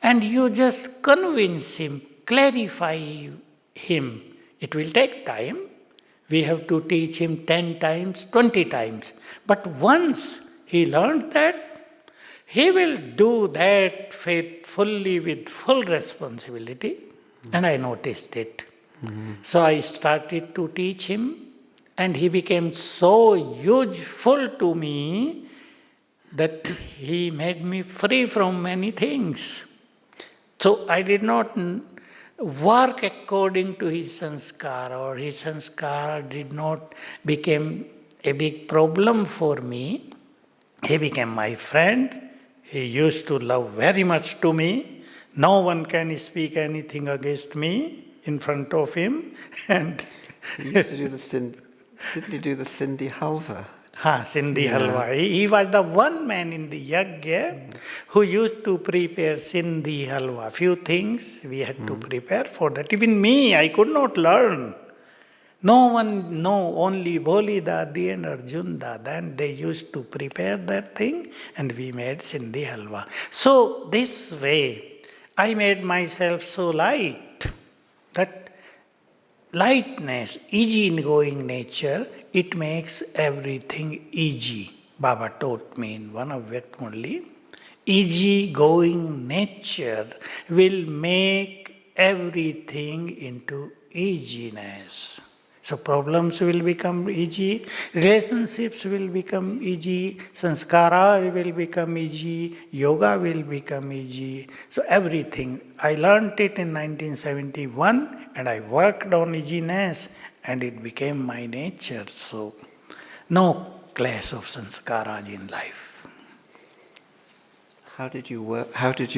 and you just convince him, clarify him, it will take time. We have to teach him 10 times, 20 times. But once he learned that, he will do that faithfully with full responsibility. And I noticed it. So I started to teach him, and he became so useful to me that he made me free from many things. So I did not work according to his sanskara, or his sanskara did not become a big problem for me. He became my friend. He used to love very much to me. No one can speak anything against me in front of him. And He used to do didn't he do the Sindhi halva? Sindhi halwa. He was the one man in the yajna who used to prepare Sindhi halwa. Few things we had to prepare for that. Even me, I could not learn. No one know, only Boli Dadi and Arjun Dada, and they used to prepare that thing, and we made Sindhi halwa. So this way, I made myself so light, that lightness, easy going nature, it makes everything easy. Baba taught me in one of Vyakmurli, easy going nature will make everything into easiness. So problems will become easy, relationships will become easy, sanskara will become easy, yoga will become easy. So everything. I learned it in 1971 and I worked on easiness and it became my nature. So no clash of sanskaras in life. How did you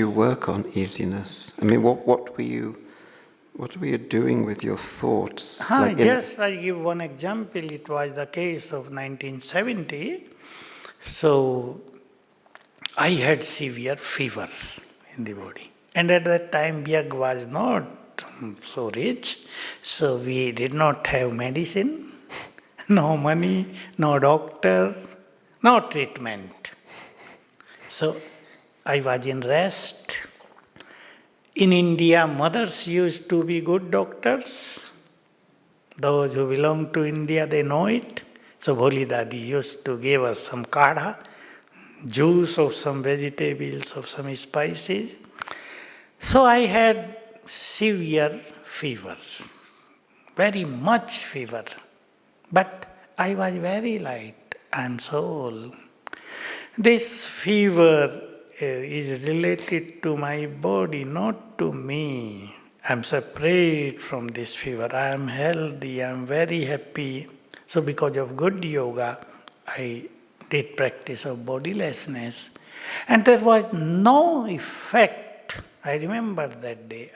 work on easiness? I mean, what were you doing with your thoughts? I give one example. It was the case of 1970. So I had severe fever in the body. And at that time, Byag was not so rich. So we did not have medicine, no money, no doctor, no treatment. So I was in rest. In India, mothers used to be good doctors. Those who belong to India, they know it. So Bholi Dadi used to give us some kadha, juice of some vegetables, of some spices. So I had severe fever, very much fever. But I was very light, I am soul. This fever is related to my body, not to me. I am separate from this fever. I am healthy, I am very happy. So because of good yoga, I did practice of bodilessness. And there was no effect. I remember that day.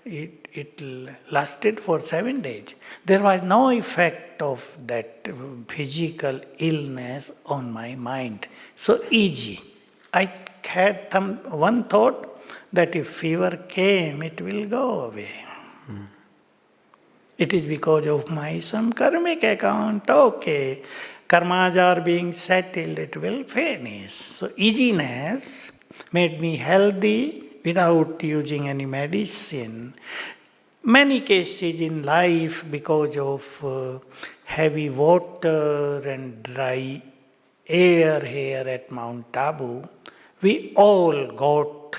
It lasted for 7 days. There was no effect of that physical illness on my mind. So easy. I had one thought that if fever came, it will go away. It is because of my some karmic account. Okay, karmas are being settled, it will vanish. So easiness made me healthy without using any medicine. Many cases in life, because of heavy water and dry air here at Mount Abu, We all got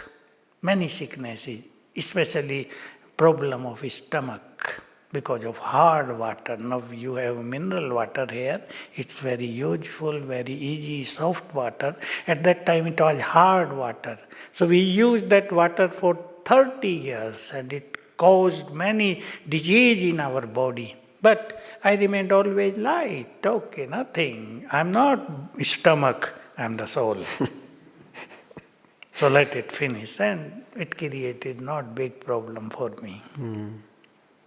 many sicknesses, especially problem of stomach because of hard water. Now you have mineral water here. It's very useful, very easy, soft water. At that time it was hard water. So we used that water for 30 years and it caused many disease in our body. But I remained always light. Okay, nothing. I'm not stomach, I'm the soul. So let it finish. And it created not big problem for me.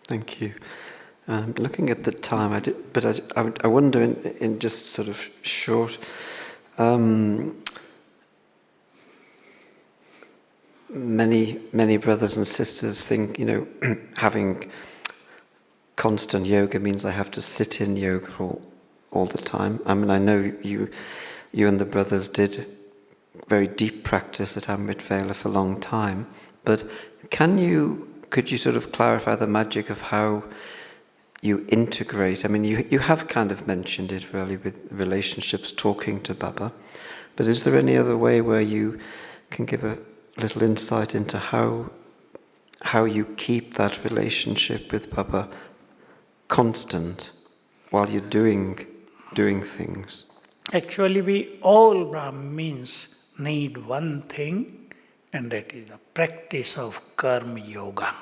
Thank you. Looking at the time, I wonder in just sort of short, many brothers and sisters think, having constant yoga means I have to sit in yoga all the time. I mean, I know you and the brothers did very deep practice at Amrit Vela for a long time, but could you sort of clarify the magic of how you integrate? I mean, you have kind of mentioned it really with relationships, talking to Baba, but is there any other way where you can give a little insight into how you keep that relationship with Baba constant while you're doing things? Actually, we all Brahmins need one thing, and that is the practice of karma yoga.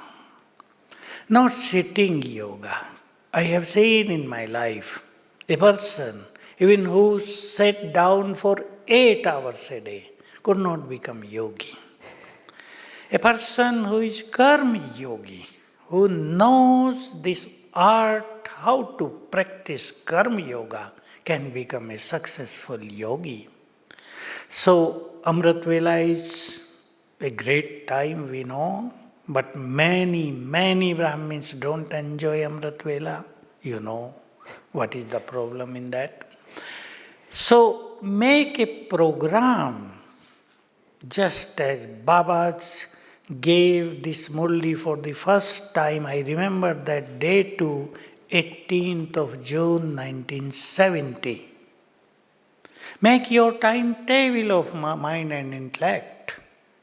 Not sitting yoga. I have seen in my life a person, even who sat down for 8 hours a day, could not become yogi. A person who is karma yogi, who knows this art, how to practice karma yoga, can become a successful yogi. So, Amrit Vela is a great time, we know, but many Brahmins don't enjoy Amrit Vela. You know what is the problem in that. So, make a program, just as Baba's gave this Murli for the first time. I remember that day too, 18th of June 1970. Make your timetable of mind and intellect.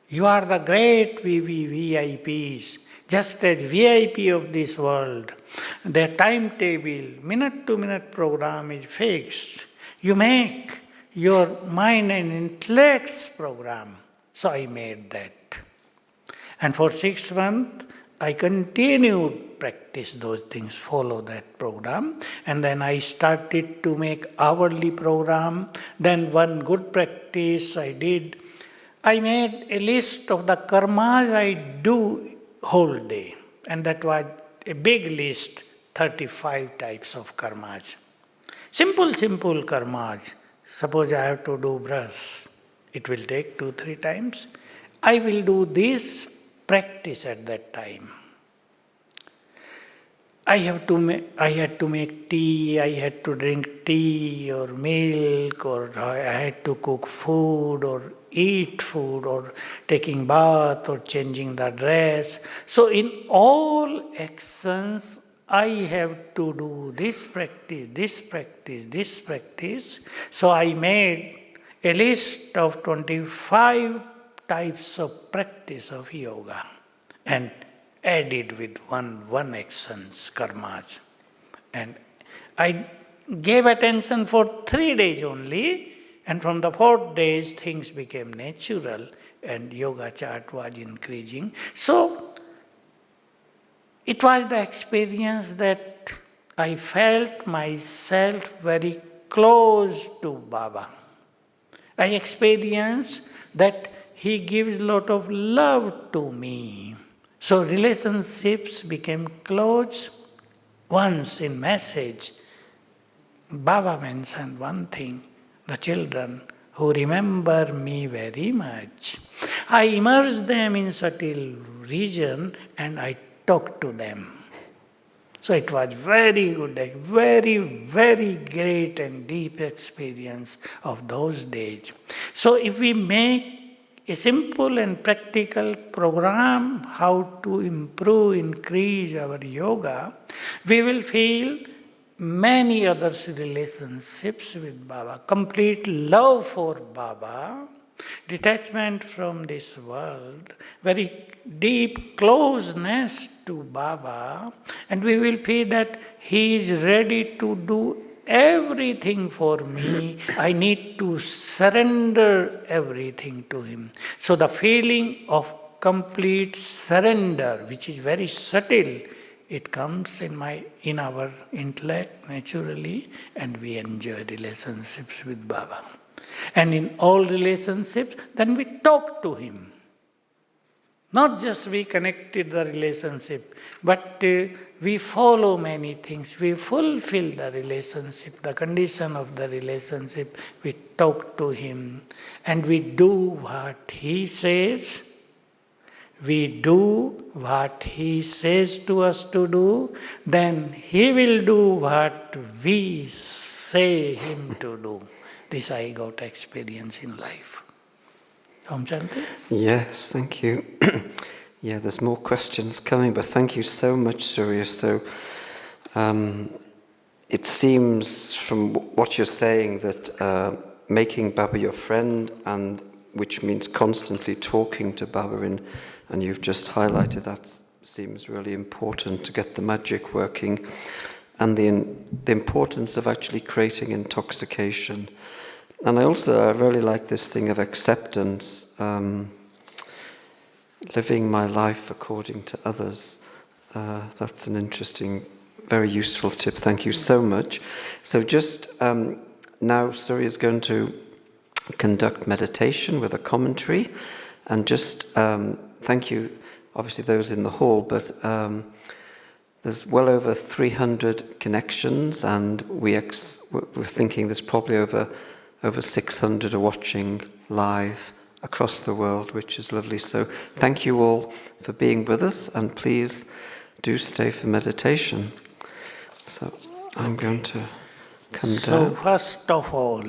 You are the great VIPs, just as VIP of this world. Their timetable, minute-to-minute program is fixed. You make your mind and intellect's program. So I made that. And for 6 months, I continued practice those things, follow that program. And then I started to make hourly program. Then one good practice I did. I made a list of the karmas I do whole day. And that was a big list, 35 types of karmas. Simple karmas. Suppose I have to do brush. It will take 2-3 times. I will do this practice at that time. I had to make tea, I had to drink tea or milk, or I had to cook food or eat food or taking bath or changing the dress. So in all actions, I have to do this practice. So I made a list of 25 types of practice of yoga and added with one actions, karmas. And I gave attention for 3 days only, and from the 4th days things became natural and yoga chart was increasing. So it was the experience that I felt myself very close to Baba. I experienced that he gives a lot of love to me. So relationships became close. Once in message, Baba mentioned one thing, the children who remember me very much. I immerse them in subtle region and I talk to them. So it was very good, a very great and deep experience of those days. So if we make a simple and practical program how to improve, increase our yoga, we will feel many other relationships with Baba, complete love for Baba, Detachment from this world, very deep closeness to Baba, and we will feel that He is ready to do everything for me. I need to surrender everything to Him. So the feeling of complete surrender, which is very subtle, it comes in our intellect naturally, and we enjoy relationships with Baba. And in all relationships, then we talk to Him. Not just we connected the relationship, but we follow many things. We fulfill the relationship, the condition of the relationship. We talk to Him and we do what He says. We do what He says to us to do, then He will do what we say Him to do. This I got experience in life. Om Shanti? Yes, thank you. Yeah, there's more questions coming, but thank you so much, Surya. So it seems from what you're saying that making Baba your friend, and which means constantly talking to Baba, and you've just highlighted that seems really important to get the magic working, and the importance of actually creating intoxication. And I really like this thing of acceptance, living my life according to others. That's an interesting, very useful tip. Thank you so much. So just now Surya is going to conduct meditation with a commentary, and just thank you, obviously those in the hall, but there's well over 300 connections, and we're thinking there's probably over 600 are watching live across the world, which is lovely. So thank you all for being with us, and please do stay for meditation. So I'm going to come down. So first of all,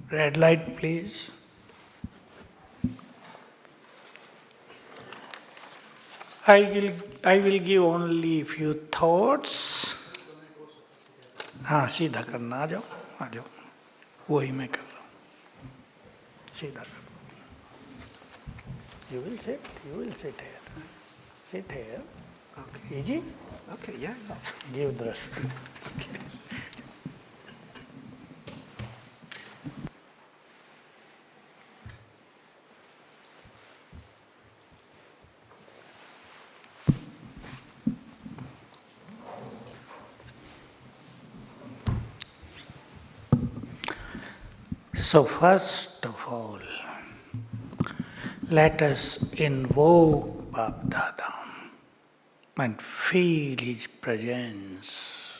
red light please. I will give only few thoughts. हाँ सीधा करना, आ जाओ वही मैं कर रहा हूँ, सीधा करो. You will sit here. Okay. Easy? Okay, yeah. Give dress. So first of all, let us invoke Baba-Dada and feel his presence,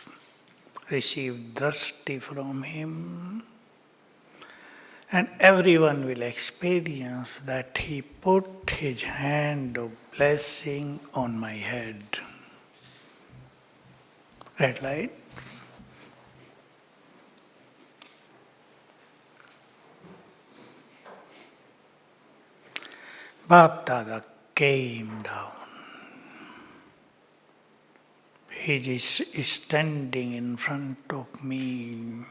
receive drashti from him, and everyone will experience that he put his hand of blessing on my head. Red light. Baba-Dada came down. He is standing in front of me.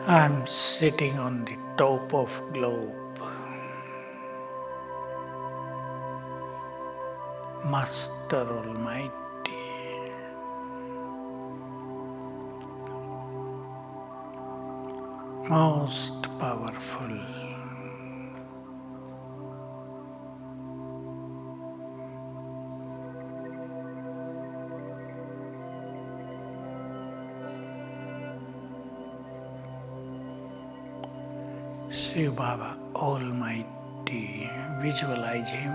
I'm sitting on the top of globe. Master Almighty, most powerful. Shiv Baba Almighty, visualize him.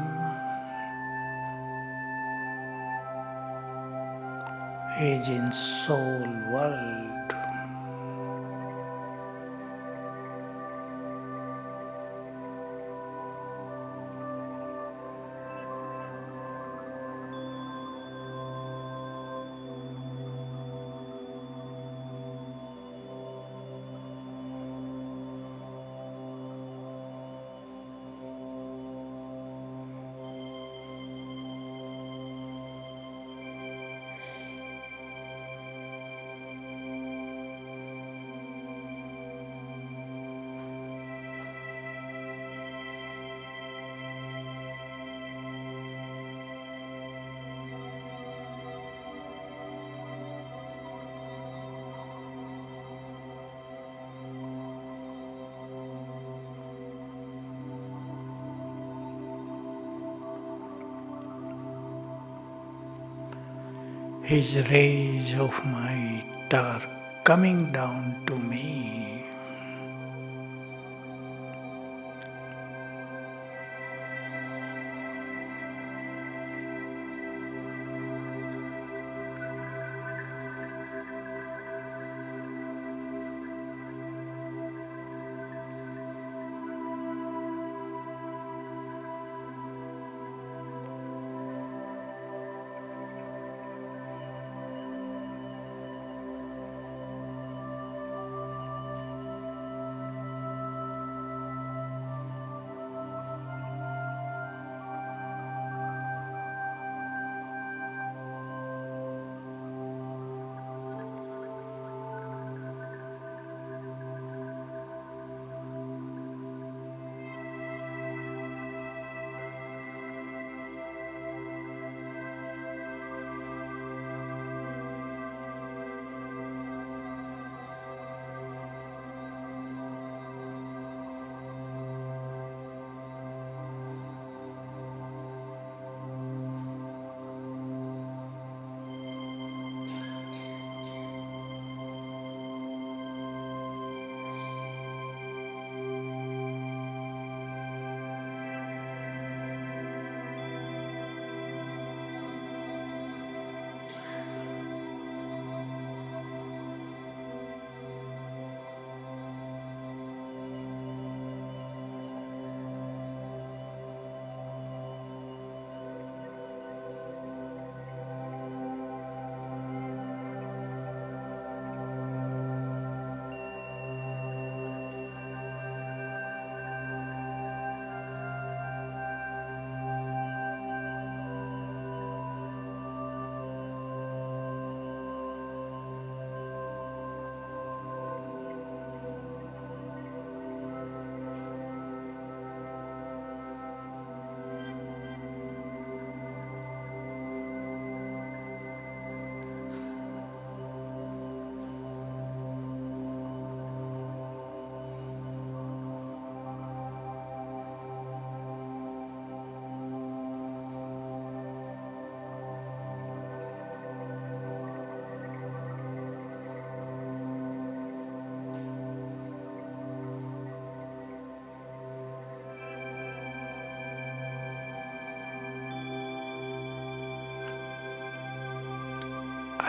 He is in soul world. His rays of might are coming down to me.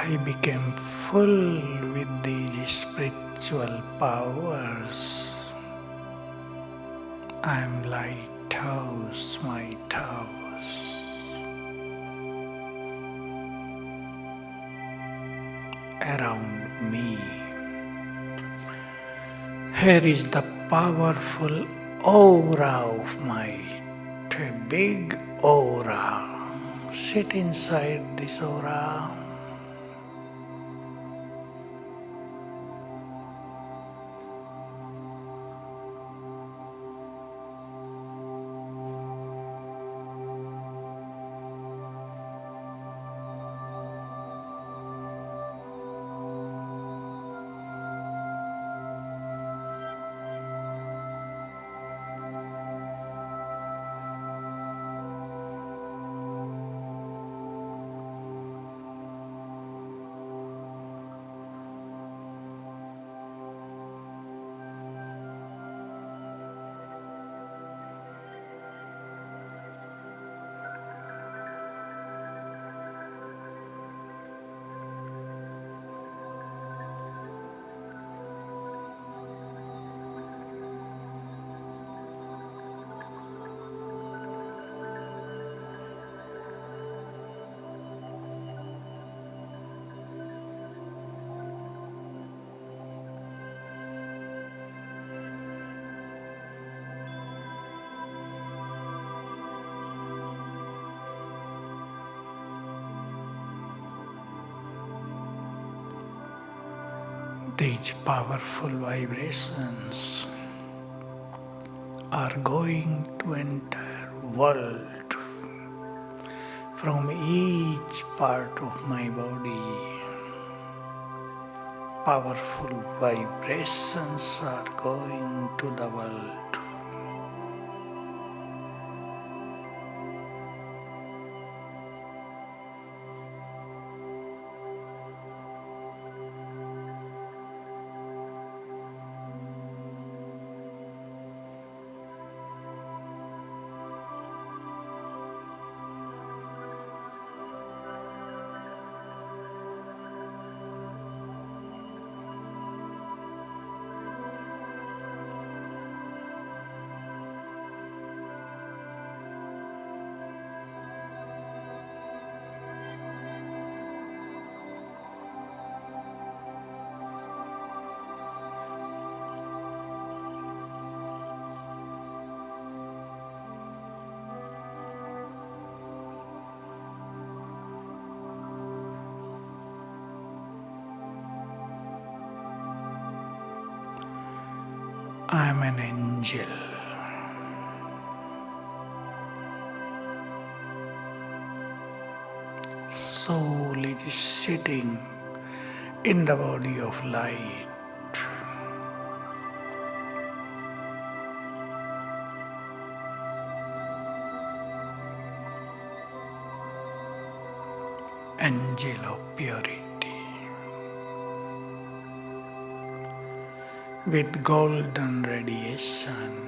I became full with these spiritual powers. I am lighthouse, my house. Around me, here is the powerful aura of might, a big aura. Sit inside this aura. These powerful vibrations are going to entire world from each part of my body. Powerful vibrations are going to the world. I am an angel. Soul is sitting in the body of light. Angel of purity. With golden radiation.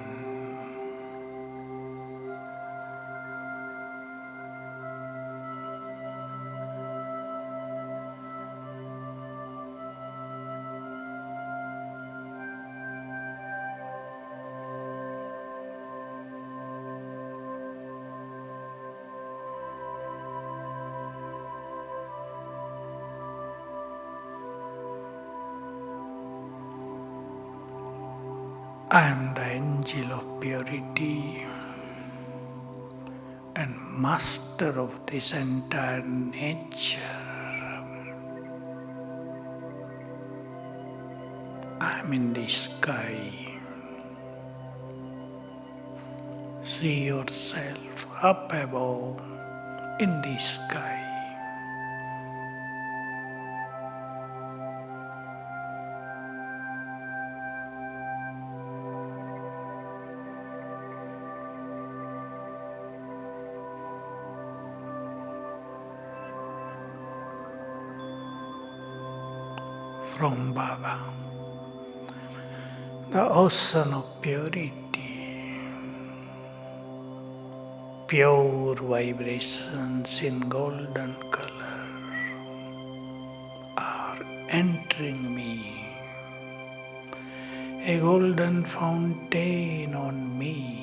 I am the angel of purity and master of this entire nature. I am in the sky. See yourself up above in the sky. From Baba, the ocean of purity, pure vibrations in golden color are entering me, a golden fountain on me.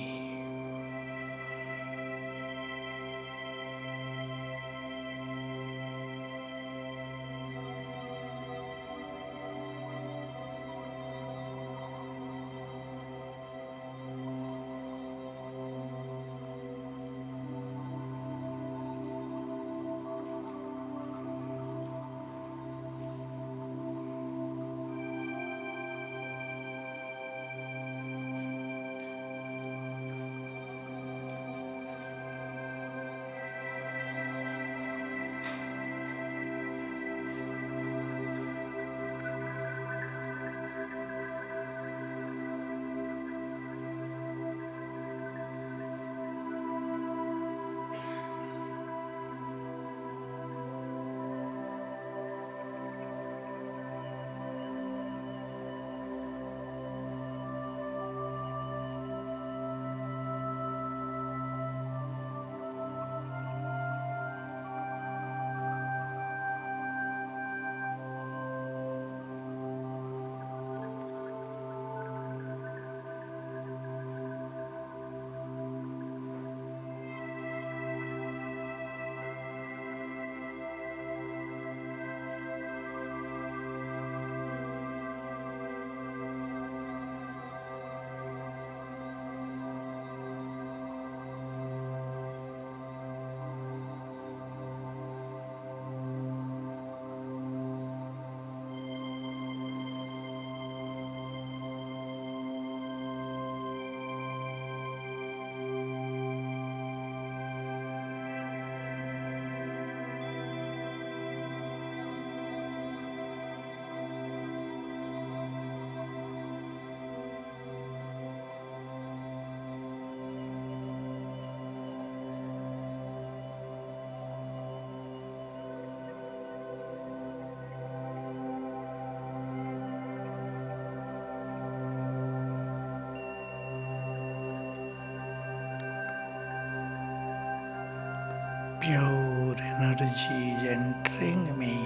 pure energy is entering me.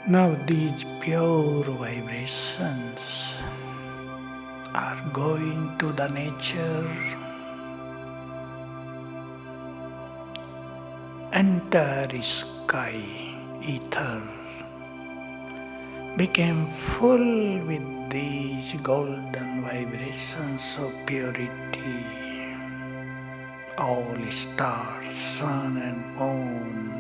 Now these pure vibrations are going to the nature, entire sky, ether became full with these golden vibrations of purity. All stars, sun and moon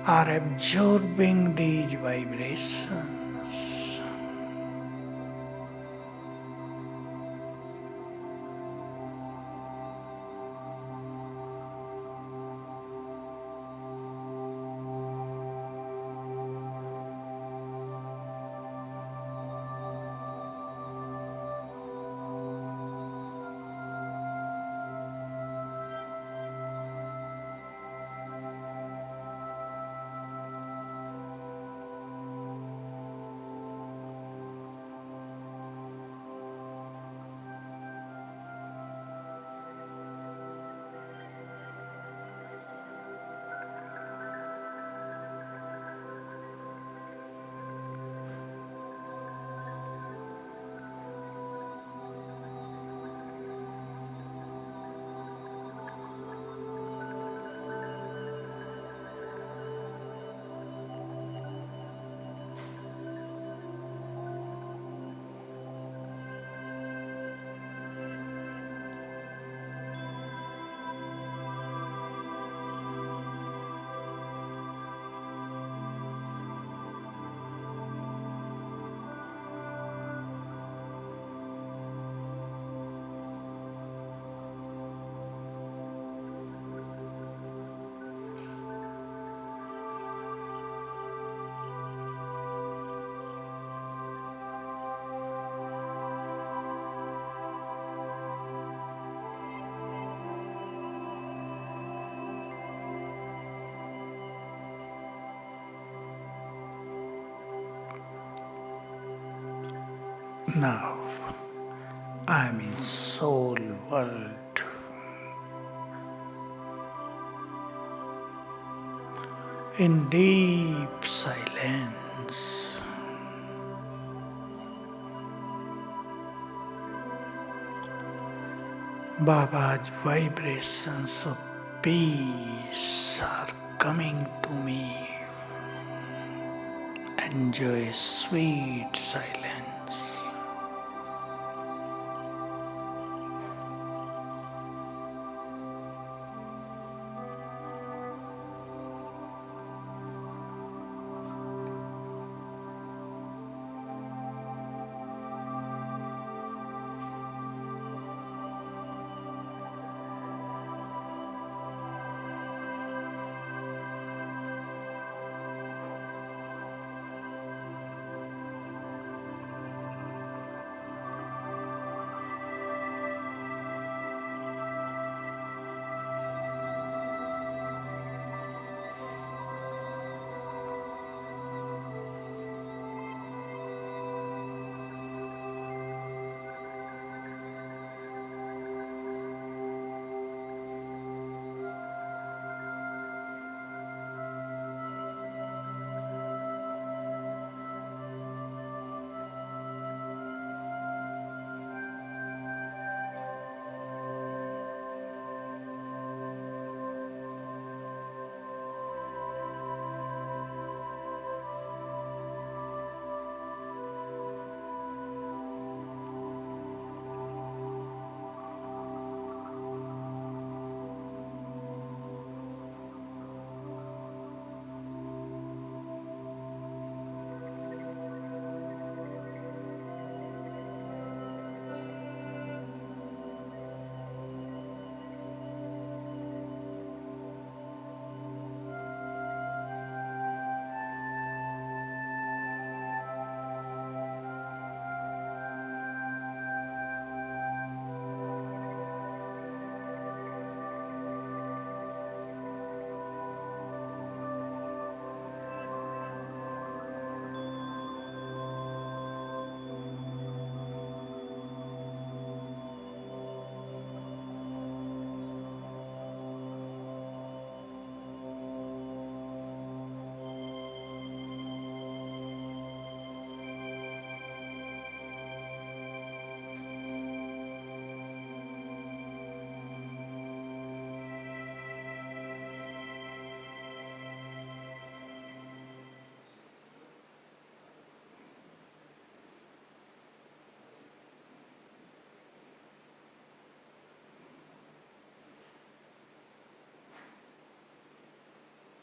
are absorbing these vibrations. Now I am in soul world. In deep silence. Baba's vibrations of peace are coming to me. Enjoy sweet silence.